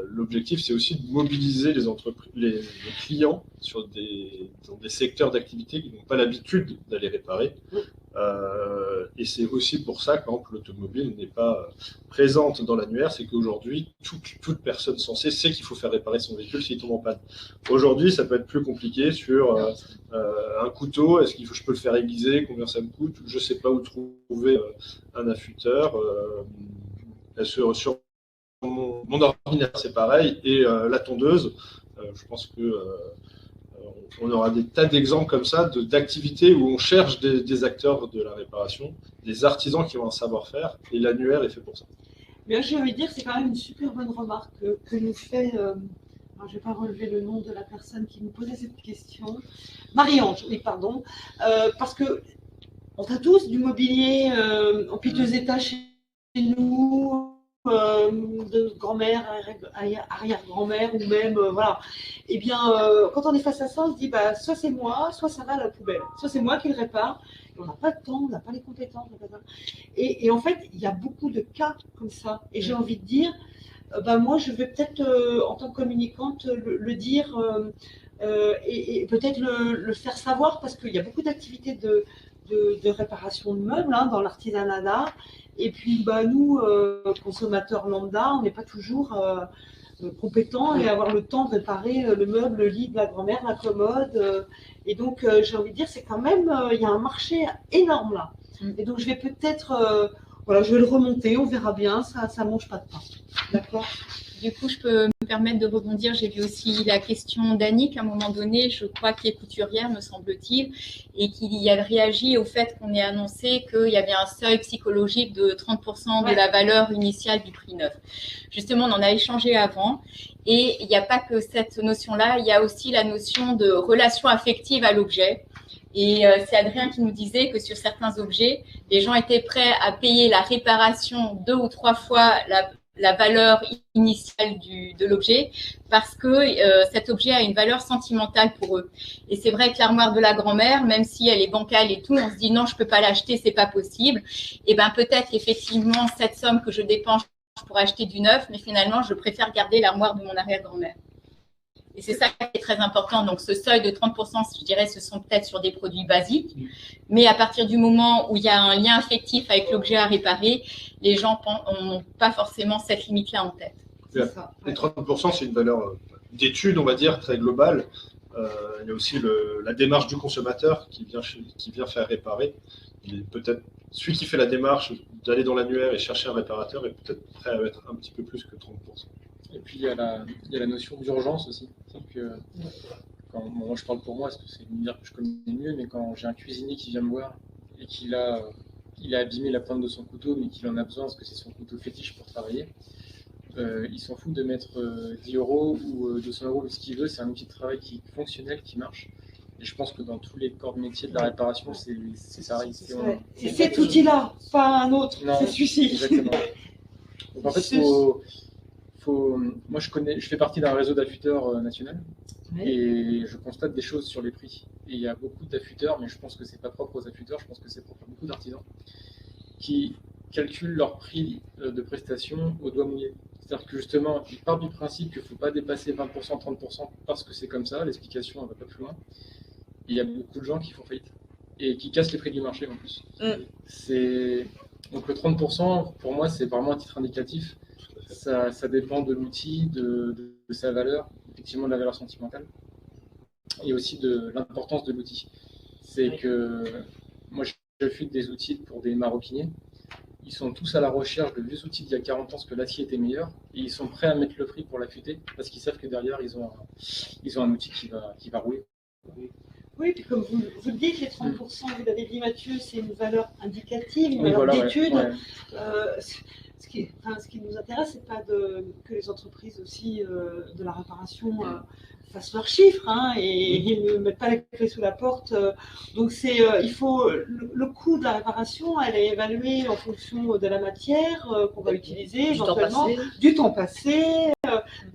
l'objectif, c'est aussi de mobiliser les clients dans des secteurs d'activité qui n'ont pas l'habitude d'aller réparer. Et c'est aussi pour ça que, par exemple, l'automobile n'est pas présente dans l'annuaire. C'est qu'aujourd'hui, toute personne censée sait qu'il faut faire réparer son véhicule s'il tombe en panne. Aujourd'hui, ça peut être plus compliqué sur un couteau. Est-ce que je peux le faire aiguiser? Combien ça me coûte? Je ne sais pas où trouver un affûteur. Sur mon ordinateur, c'est pareil. Et la tondeuse, je pense que on aura des tas d'exemples comme ça d'activités où on cherche des acteurs de la réparation, des artisans qui ont un savoir-faire, et l'annuaire est fait pour ça. Bien, j'ai envie de dire que c'est quand même une super bonne remarque que nous fait, alors je ne vais pas relever le nom de la personne qui nous posait cette question, Marie-Ange, oui, pardon, parce que on a tous du mobilier en piteux état chez nous, de grand-mère, arrière-grand-mère, ou même, voilà. Eh bien, quand on est face à ça, on se dit, bah, soit c'est moi, soit ça va à la poubelle. Soit c'est moi qui le répare. Et on n'a pas le temps, on n'a pas les compétences. Et en fait, il y a beaucoup de cas comme ça. Et j'ai envie de dire, bah, moi, je vais peut-être, en tant que communicante, le dire et peut-être le faire savoir, parce qu'il y a beaucoup d'activités de réparation de meubles hein, dans l'artisanat d'art. Et puis, bah, nous, consommateurs lambda, on n'est pas toujours compétents et avoir le temps de réparer le meuble, le lit de la grand-mère, la commode. Et donc, j'ai envie de dire, c'est quand même, il y a un marché énorme là. Et donc, je vais peut-être, voilà, je vais le remonter, on verra bien, ça ne mange pas de pain. D'accord ? Du coup, je peux me permettre de rebondir. J'ai vu aussi la question d'Annick à un moment donné, je crois qui est couturière, me semble-t-il, et qui y a réagi au fait qu'on ait annoncé qu'il y avait un seuil psychologique de 30% de la valeur initiale du prix neuf. Justement, on en a échangé avant, et il n'y a pas que cette notion-là, il y a aussi la notion de relation affective à l'objet. Et c'est Adrien qui nous disait que sur certains objets, les gens étaient prêts à payer la réparation 2 ou 3 fois la valeur initiale de l'objet parce que cet objet a une valeur sentimentale pour eux. Et c'est vrai que l'armoire de la grand-mère, même si elle est bancale et tout, on se dit non, je peux pas l'acheter, c'est pas possible. Et ben peut-être qu'effectivement, cette somme que je dépense pour acheter du neuf, mais finalement, je préfère garder l'armoire de mon arrière-grand-mère. Et c'est ça qui est très important. Donc, ce seuil de 30%, je dirais, ce sont peut-être sur des produits basiques. Mais à partir du moment où il y a un lien affectif avec l'objet à réparer, les gens n'ont pas forcément cette limite-là en tête. Les 30%, c'est une valeur d'étude, on va dire, très globale. Il y a aussi la démarche du consommateur qui vient faire réparer. Il est peut-être celui qui fait la démarche d'aller dans l'annuaire et chercher un réparateur est peut-être prêt à mettre un petit peu plus que 30%. Et puis, il y a la notion d'urgence aussi. Que moi, je parle pour moi, parce que c'est une manière que je connais mieux, mais quand j'ai un cuisinier qui vient me voir et qu'il a abîmé la pointe de son couteau, mais qu'il en a besoin parce que c'est son couteau fétiche pour travailler, il s'en fout de mettre 10 euros ou 200 euros, ce qu'il veut. C'est un outil de travail qui est fonctionnel, qui marche. Et je pense que dans tous les corps de métier de la réparation, c'est ça. C'est cet outil-là, pas un autre. C'est celui-ci. Exactement. Donc, en fait, moi, je fais partie d'un réseau d'affûteurs national et je constate des choses sur les prix. Et il y a beaucoup d'affûteurs, mais je pense que c'est pas propre aux affûteurs, je pense que c'est propre à beaucoup d'artisans qui calculent leur prix de prestation au doigt mouillé. C'est-à-dire que justement, ils partent du principe qu'il ne faut pas dépasser 20%, 30% parce que c'est comme ça, l'explication ne va pas plus loin. Et il y a beaucoup de gens qui font faillite et qui cassent les prix du marché en plus. Donc le 30%, pour moi, c'est vraiment un titre indicatif. Ça dépend de l'outil, de sa valeur, effectivement de la valeur sentimentale, et aussi de l'importance de l'outil. C'est que moi, j'affûte des outils pour des maroquiniers. Ils sont tous à la recherche de vieux outils d'il y a 40 ans parce que l'acier était meilleur, et ils sont prêts à mettre le prix pour l'affûter parce qu'ils savent que derrière, ils ont un outil qui va rouler. Oui, puis comme vous le dites, les 30%, vous l'avez dit Mathieu, c'est une valeur indicative, une valeur d'étude. Ce qui nous intéresse, c'est pas que les entreprises aussi de la réparation fassent leurs chiffres et ne mettent pas la clé sous la porte. Donc il faut le coût de la réparation, elle est évaluée en fonction de la matière qu'on va utiliser, éventuellement du temps passé,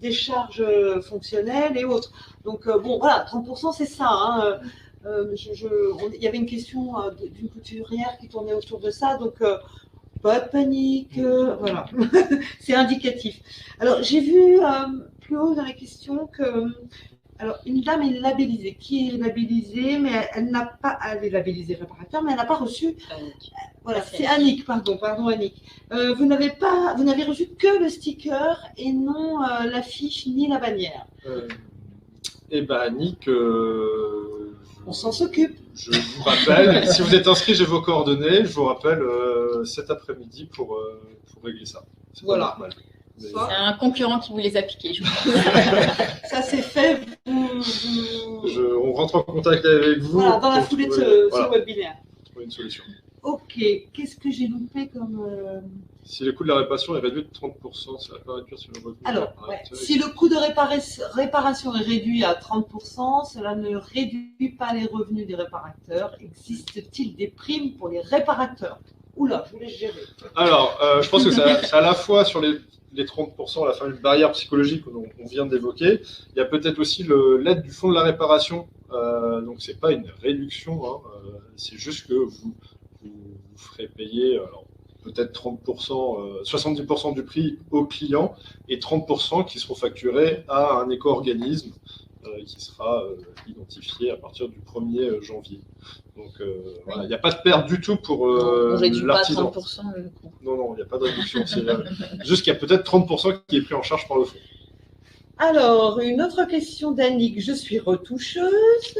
des charges fonctionnelles et autres. Donc bon, voilà, 30% c'est ça. Il y avait une question d'une couturière qui tournait autour de ça, donc pas de panique, voilà, c'est indicatif. Alors j'ai vu plus haut dans la question que une dame est labellisée. Qui est labellisée, mais elle est labellisée réparateur, mais elle n'a pas reçu. Voilà, c'est Annick, pardon Annick. Vous n'avez reçu que le sticker et non l'affiche ni la bannière. Eh ben Annick, on s'en s'occupe. Je vous rappelle, si vous êtes inscrit, j'ai vos coordonnées. Je vous rappelle cet après-midi pour régler ça. Voilà. C'est un concurrent qui vous les a piqués, je crois. Ça c'est fait. On rentre en contact avec vous. Voilà, dans la foulée de ce webinaire. Trouver une solution. Ok, qu'est-ce que j'ai loupé comme... Si le coût de la réparation est réduit de 30%, ça va pas réduire sur le revenu. Alors, si le coût de réparation est réduit à 30%, cela ne réduit pas les revenus des réparateurs. Existe-t-il des primes pour les réparateurs? Oula, je vous laisse gérer. Alors, je pense que c'est à la fois sur les 30%, la fameuse barrière psychologique qu'on vient d'évoquer. Il y a peut-être aussi l'aide du fonds de la réparation. Donc, c'est pas une réduction, hein, c'est juste que vous ferez payer peut-être 30%, 70% du prix aux clients et 30% qui seront facturés à un éco-organisme qui sera identifié à partir du 1er janvier. Donc, voilà, il n'y a pas de perte du tout pour on ne réduit pas à l'artisan. 30% le coût. Non, il n'y a pas de réduction. C'est juste qu'il y a peut-être 30% qui est pris en charge par le fonds. Alors, une autre question d'Annick. Je suis retoucheuse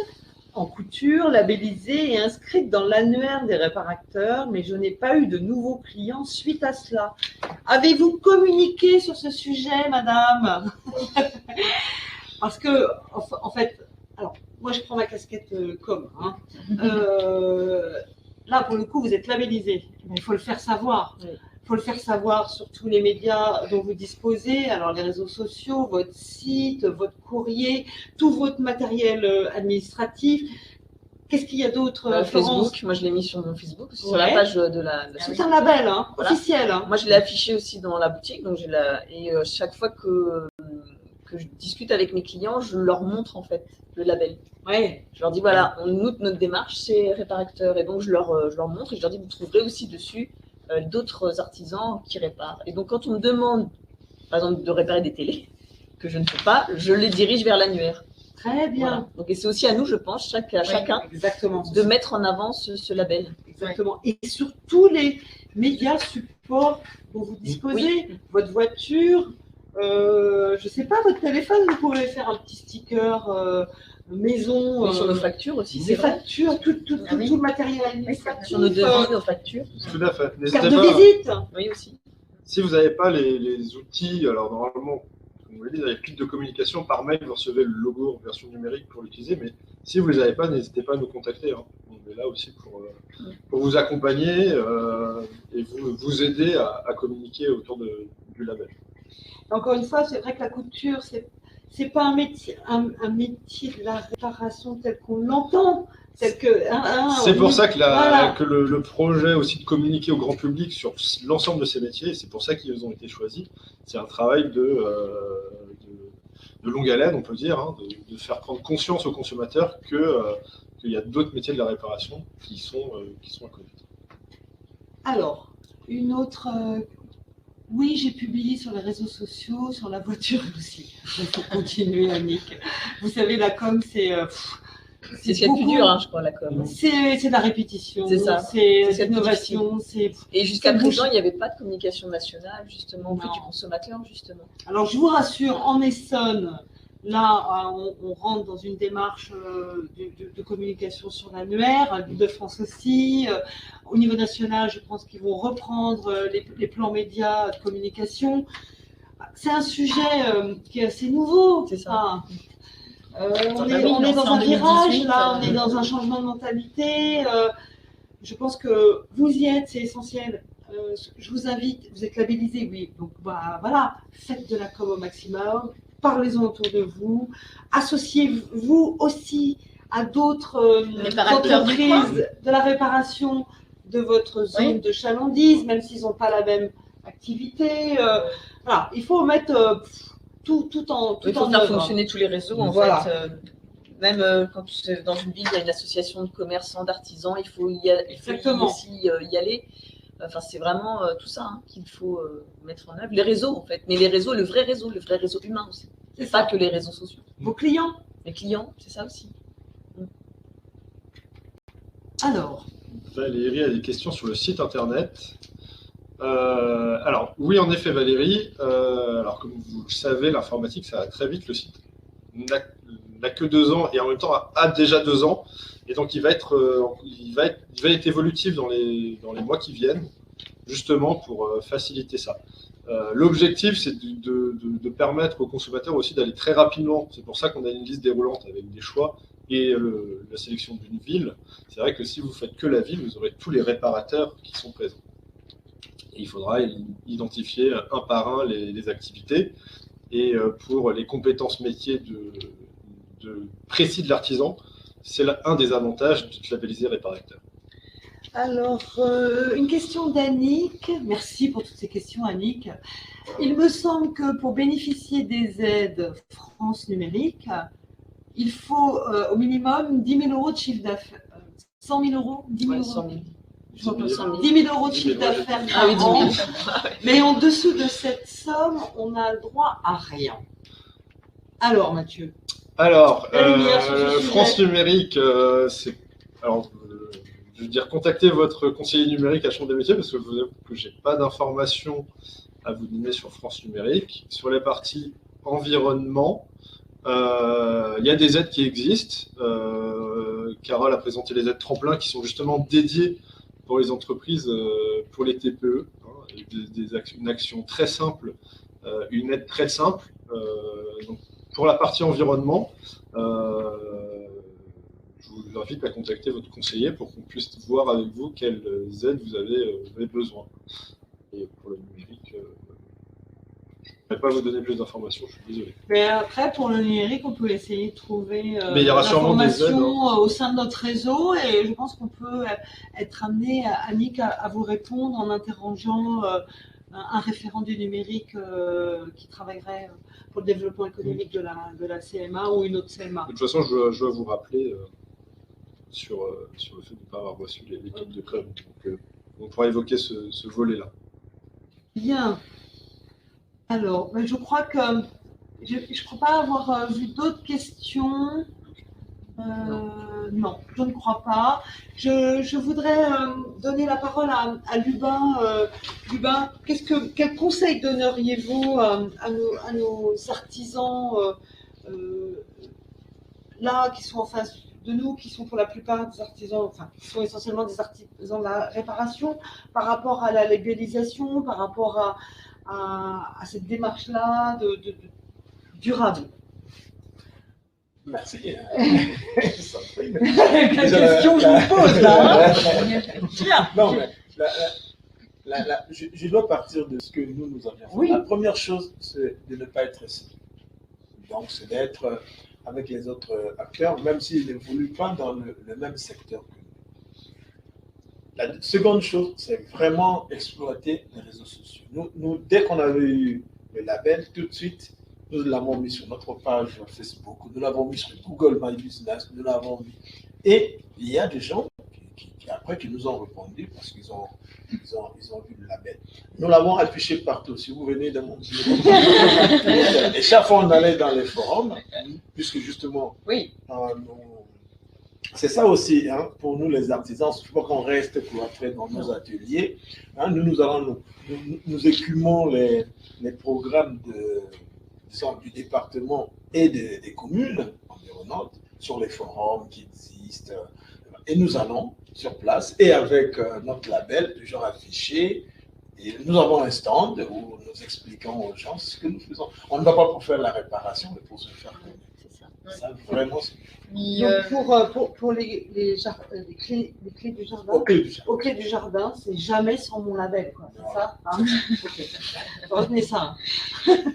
en couture, labellisée et inscrite dans l'annuaire des réparateurs, mais je n'ai pas eu de nouveaux clients suite à cela. Avez-vous communiqué sur ce sujet, madame? Parce que, en fait, alors, moi je prends ma casquette com. Là, pour le coup, vous êtes labellisé. Il faut le faire savoir. Oui. Il faut le faire savoir sur tous les médias dont vous disposez, alors les réseaux sociaux, votre site, votre courrier, tout votre matériel administratif. Qu'est-ce qu'il y a d'autre, Florence? Facebook, moi je l'ai mis sur mon Facebook, sur la page de la C'est société. un label, hein, Voilà. officiel. Hein. Moi je l'ai affiché aussi dans la boutique, donc chaque fois que je discute avec mes clients, je leur montre en fait le label. Ouais. Je leur dis voilà, notre démarche c'est réparateur, et donc je leur montre et je leur dis vous trouverez aussi dessus d'autres artisans qui réparent. Et donc quand on me demande par exemple de réparer des télés que je ne fais pas, je les dirige vers l'annuaire. Très bien. Voilà. Donc et c'est aussi à nous, je pense, chacun Exactement. de mettre en avant ce label. Exactement. Et sur tous les médias supports dont vous disposez, votre voiture, je ne sais pas, votre téléphone, vous pouvez faire un petit sticker maison. Oui, sur nos factures aussi, des c'est vrai. factures, tout le matériel administratif. Sur nos devis, nos factures. Tout à fait. N'hésitez Carte de pas. visite. Oui, aussi. Si vous n'avez pas les outils, alors normalement, comme vous l'avez dit, dans les kits de communication, par mail, vous recevez le logo en version numérique pour l'utiliser, mais si vous ne les avez pas, n'hésitez pas à nous contacter. Hein. On est là aussi pour vous accompagner et vous aider à communiquer autour du label. Encore une fois, c'est vrai que la couture, c'est pas un métier de la réparation tel qu'on l'entend. C'est pour ça que le projet aussi de communiquer au grand public sur l'ensemble de ces métiers, c'est pour ça qu'ils ont été choisis. C'est un travail de longue haleine, on peut dire, hein, de faire prendre conscience aux consommateurs qu'il y a d'autres métiers de la réparation qui sont inconnus. Alors, une autre. Oui, j'ai publié sur les réseaux sociaux, sur la voiture aussi. Il faut continuer, Annick. Vous savez, la com, c'est ce qu'il y a de plus dur, hein, je crois, la com. C'est de la répétition, c'est ça. C'est l'innovation. Et jusqu'à présent, il n'y avait pas de communication nationale, justement, auprès du consommateur, justement. Alors, je vous rassure, en Essonne, là, on rentre dans une démarche de communication sur l'annuaire, de France aussi. Au niveau national, je pense qu'ils vont reprendre les plans médias de communication. C'est un sujet qui est assez nouveau. C'est ça. On est dans un virage, là, on est dans un changement de mentalité. Je pense que vous y êtes, c'est essentiel. Je vous invite, vous êtes labellisé, oui. Donc voilà, faites de la com au maximum, parlez-en autour de vous, associez-vous aussi à d'autres entreprises de la réparation de votre zone de chalandise, même s'ils n'ont pas la même activité. Voilà, il faut mettre tout en il faut faire fonctionner tous les réseaux, en fait. Même quand dans une ville, il y a une association de commerçants, d'artisans, il faut aussi y aller. Enfin, c'est vraiment tout ça qu'il faut mettre en œuvre. Les réseaux, en fait. Mais les réseaux, le vrai réseau humain aussi. C'est pas que les réseaux sociaux. Vos clients. Les clients, c'est ça aussi. Alors. Valérie a des questions sur le site internet. Alors, oui, en effet, Valérie. Alors, comme vous le savez, l'informatique, ça va très vite. Le site n'a que 2 ans et en même temps a déjà 2 ans. Et donc, il va être évolutif dans les mois qui viennent, justement pour faciliter ça. L'objectif, c'est de permettre aux consommateurs aussi d'aller très rapidement. C'est pour ça qu'on a une liste déroulante avec des choix et la sélection d'une ville, c'est vrai que si vous faites que la ville, vous aurez tous les réparateurs qui sont présents. Et il faudra identifier un par un les activités. Et pour les compétences métiers précis de l'artisan, c'est un des avantages de labelliser réparateur. Alors, une question d'Annick. Merci pour toutes ces questions, Annick. Il me semble que pour bénéficier des aides France Numérique, il faut au minimum 10 000 euros de chiffre d'affaires. 100 000 euros 10 000 Ouais, euros 10 000 euros de chiffre d'affaires Ah oui, par 10 an. 000. Mais en dessous de cette somme, on a le droit à rien. Alors, Mathieu. Alors, La lumière sur ce sujet. France Numérique, c'est... Alors, je veux dire, contactez votre conseiller numérique à Chambre des métiers, parce que je vous avoue que je n'ai pas d'informations à vous donner sur France Numérique. Sur les parties environnement, il y a des aides qui existent. Carole a présenté les aides tremplins qui sont justement dédiées pour les entreprises, pour les TPE. Une action très simple, une aide très simple. Donc, pour la partie environnement, je vous invite à contacter votre conseiller pour qu'on puisse voir avec vous quelles aides vous avez besoin. Et pour le numérique, je ne pourrais pas vous donner plus d'informations, je suis désolé. Mais après, pour le numérique, on peut essayer de trouver Mais il y aura sûrement des aides, au sein de notre réseau, et je pense qu'on peut être amené, Annick, à vous répondre en interrogeant un référent du numérique qui travaillerait pour le développement économique de la CMA ou une autre CMA. De toute façon, je dois vous rappeler sur le fait de ne pas avoir reçu l'équipe de club. Donc, on pourra évoquer ce volet-là. Bien. Alors, je crois que je ne crois pas avoir vu d'autres questions. Non, je ne crois pas. Je voudrais donner la parole à Lubin. Lubin, quel conseil donneriez-vous à nos artisans là qui sont en face de nous, qui sont pour la plupart des artisans, enfin, qui sont essentiellement des artisans de la réparation, par rapport à la légalisation, par rapport à cette démarche-là durable? Merci. Quelle question je vous pose là, hein? Non, mais je dois partir de ce que nous avions fait. Oui. La première chose, c'est de ne pas être seul. Donc, c'est d'être avec les autres acteurs, même s'ils n'évoluent pas dans le même secteur que nous. La seconde chose, c'est vraiment exploiter les réseaux sociaux. Nous, dès qu'on avait eu le label, tout de suite, nous l'avons mis sur notre page Facebook, nous l'avons mis sur Google My Business, nous l'avons mis. Et il y a des gens qui nous ont répondu parce qu'ils ont vu le label. Nous l'avons affiché partout. Si vous venez dans mon bureau, et chaque fois on allait dans les forums, puisque justement, Oui. c'est ça aussi, hein, pour nous les artisans, il faut qu'on reste cloîtrés dans nos ateliers. Hein, nous écumons les programmes du département et des communes environnantes sur les forums qui existent. Et nous allons sur place et avec notre label, toujours affiché. Et nous avons un stand où nous expliquons aux gens ce que nous faisons. On ne va pas pour faire la réparation, mais pour se faire connaître. C'est ça. Ça, vraiment, c'est Donc pour les clés du jardin, au clé du jardin. aux clés du jardin, c'est jamais sans mon label, quoi. C'est ça, hein? Okay. Retenez ça.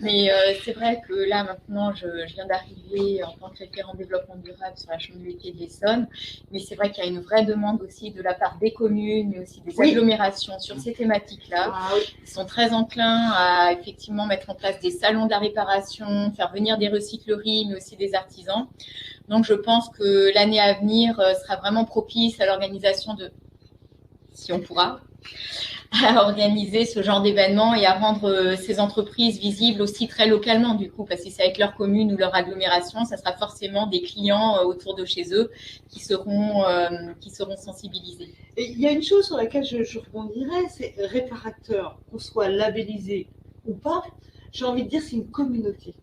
Mais c'est vrai que là, maintenant, je viens d'arriver en tant que référent développement durable sur la Chambre de métiers de l'Essonne. Mais c'est vrai qu'il y a une vraie demande aussi de la part des communes, mais aussi des agglomérations sur ces thématiques-là. Ah, oui. Ils sont très enclins à effectivement mettre en place des salons de la réparation, faire venir des recycleries, mais aussi des artisans. Donc, je pense que l'année à venir sera vraiment propice à l'organisation de, si on pourra, à organiser ce genre d'événements et à rendre ces entreprises visibles aussi très localement, du coup, parce que c'est avec leur commune ou leur agglomération, ça sera forcément des clients autour de chez eux qui seront sensibilisés. Et il y a une chose sur laquelle je rebondirais, c'est réparateur, qu'on soit labellisé ou pas, j'ai envie de dire c'est une communauté.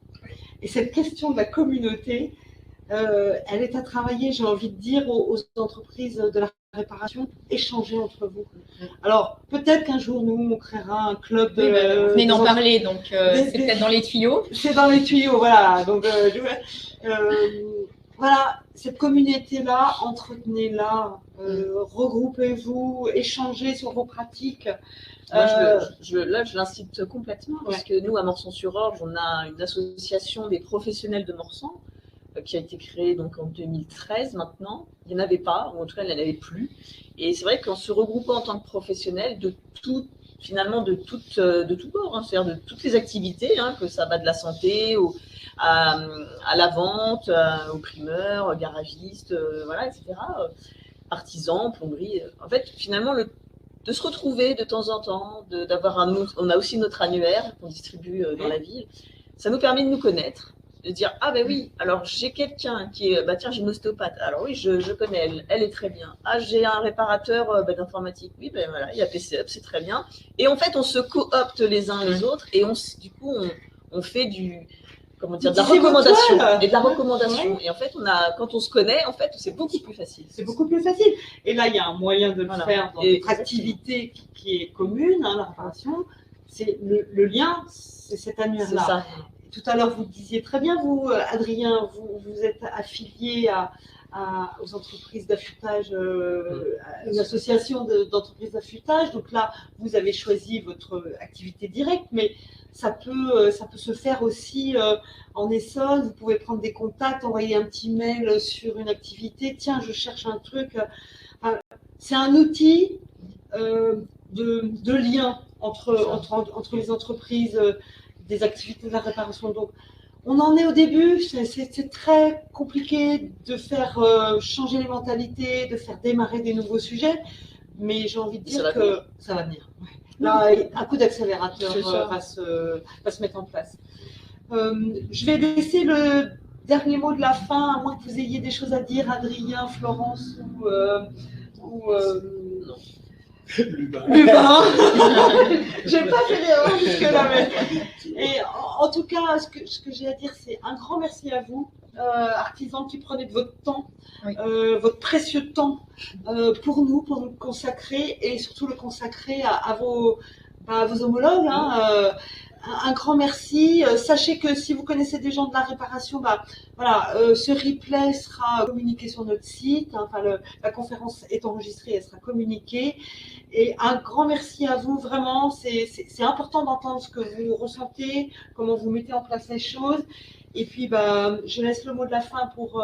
Et cette question de la communauté, elle est à travailler, j'ai envie de dire, aux entreprises de la réparation, échanger entre vous. Alors, peut-être qu'un jour, nous, on créera un club de... Oui, vous venez d'en parler, donc c'est peut-être dans les tuyaux. C'est dans les tuyaux, voilà. Donc, voilà, cette communauté-là, entretenez-la, regroupez-vous, échangez sur vos pratiques. Moi, là, je l'incite complètement parce que nous, à Morsan-sur-Orge, on a une association des professionnels de Morsan qui a été créée donc en 2013 maintenant. Il n'y en avait pas, ou en tout cas, il n'y en avait plus. Et c'est vrai qu'en se regroupant en tant que professionnels finalement de tout bord, hein, c'est-à-dire de toutes les activités, hein, que ça va de la santé à la vente, aux primeurs, garagistes, voilà, etc., artisans, plomberie. En fait, finalement, de se retrouver de temps en temps, on a aussi notre annuaire qu'on distribue dans la ville. Ça nous permet de nous connaître, de dire ah ben oui, alors j'ai quelqu'un qui est tiens, j'ai une ostéopathe, alors oui, je connais, elle est très bien. Ah, j'ai un réparateur d'informatique, oui, ben voilà, il y a PCUp, c'est très bien. Et en fait, on se coopte les uns les autres et du coup on fait de la recommandation et de la recommandation. Et en fait, quand on se connaît, en fait, c'est beaucoup plus facile. C'est beaucoup plus facile. Et là, il y a un moyen de le faire dans notre activité qui est commune, hein, la réparation. C'est le lien, c'est cet annuaire-là. Tout à l'heure, vous disiez très bien, vous, Adrien, vous êtes affilié aux entreprises d'affûtage, à une association d'entreprises d'affûtage. Donc là, vous avez choisi votre activité directe, mais ça peut se faire aussi en Essonne. Vous pouvez prendre des contacts, envoyer un petit mail sur une activité. Tiens, je cherche un truc. C'est un outil de lien entre les entreprises, des activités de la réparation. Donc, on en est au début. C'est très compliqué de faire changer les mentalités, de faire démarrer des nouveaux sujets. Mais j'ai envie de dire que ça va venir. Ouais. Là, un coup d'accélérateur va se mettre en place. Je vais laisser le dernier mot de la fin, à moins que vous ayez des choses à dire, Adrien, Florence ou non. Lubin. J'ai pas fait l'erreur jusque-là. Et en tout cas, ce que j'ai à dire, c'est un grand merci à vous, artisans qui prenez de votre temps, votre précieux temps pour nous consacrer et surtout le consacrer à vos homologues. Hein, un grand merci. Sachez que si vous connaissez des gens de la réparation, ce replay sera communiqué sur notre site. Hein, la conférence est enregistrée, elle sera communiquée. Et un grand merci à vous, vraiment. C'est important d'entendre ce que vous ressentez, comment vous mettez en place les choses. Et puis, je laisse le mot de la fin pour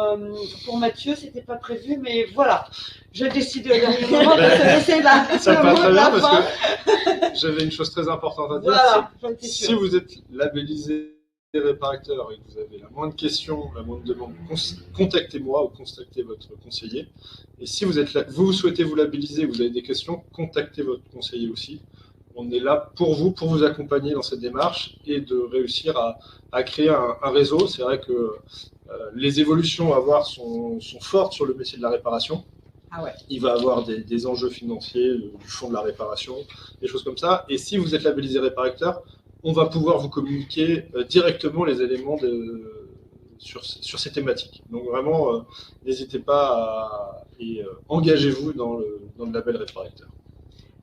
Mathieu. C'était pas prévu, mais voilà. Je décide au dernier moment de te laisser le mot de la fin. J'avais une chose très importante à dire. Voilà, si vous êtes labellisé réparateur et que vous avez la moindre question, la moindre demande, contactez-moi ou contactez votre conseiller. Et si vous souhaitez vous labelliser, vous avez des questions, contactez votre conseiller aussi. On est là pour vous accompagner dans cette démarche et de réussir à créer un réseau. C'est vrai que les évolutions à voir sont fortes sur le métier de la réparation. Ah ouais. Il va y avoir des enjeux financiers, du fonds de la réparation, des choses comme ça. Et si vous êtes labellisé réparateur, on va pouvoir vous communiquer directement les éléments sur ces thématiques. Donc vraiment, n'hésitez pas et engagez-vous dans le label réparateur.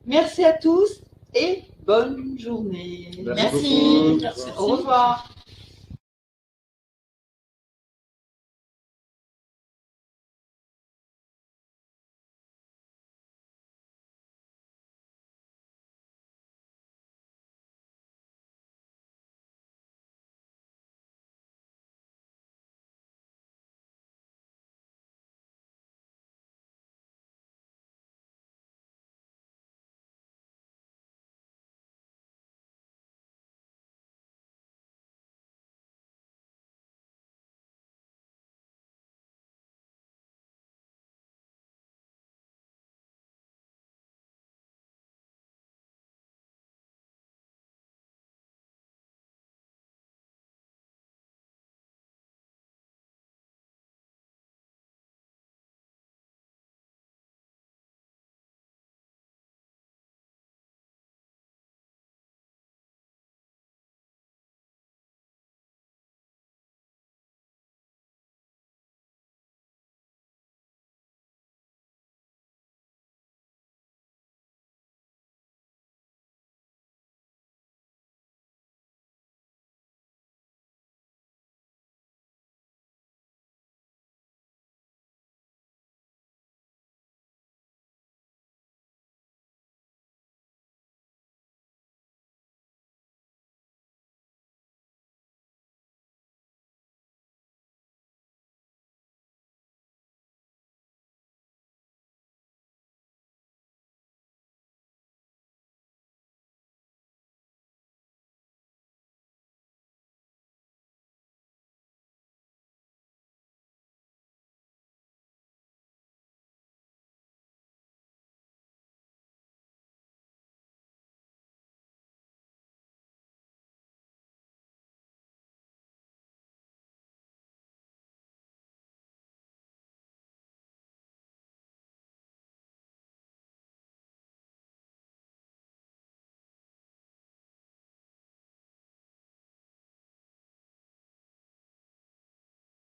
Merci à tous et bonne journée. Merci beaucoup. Au revoir.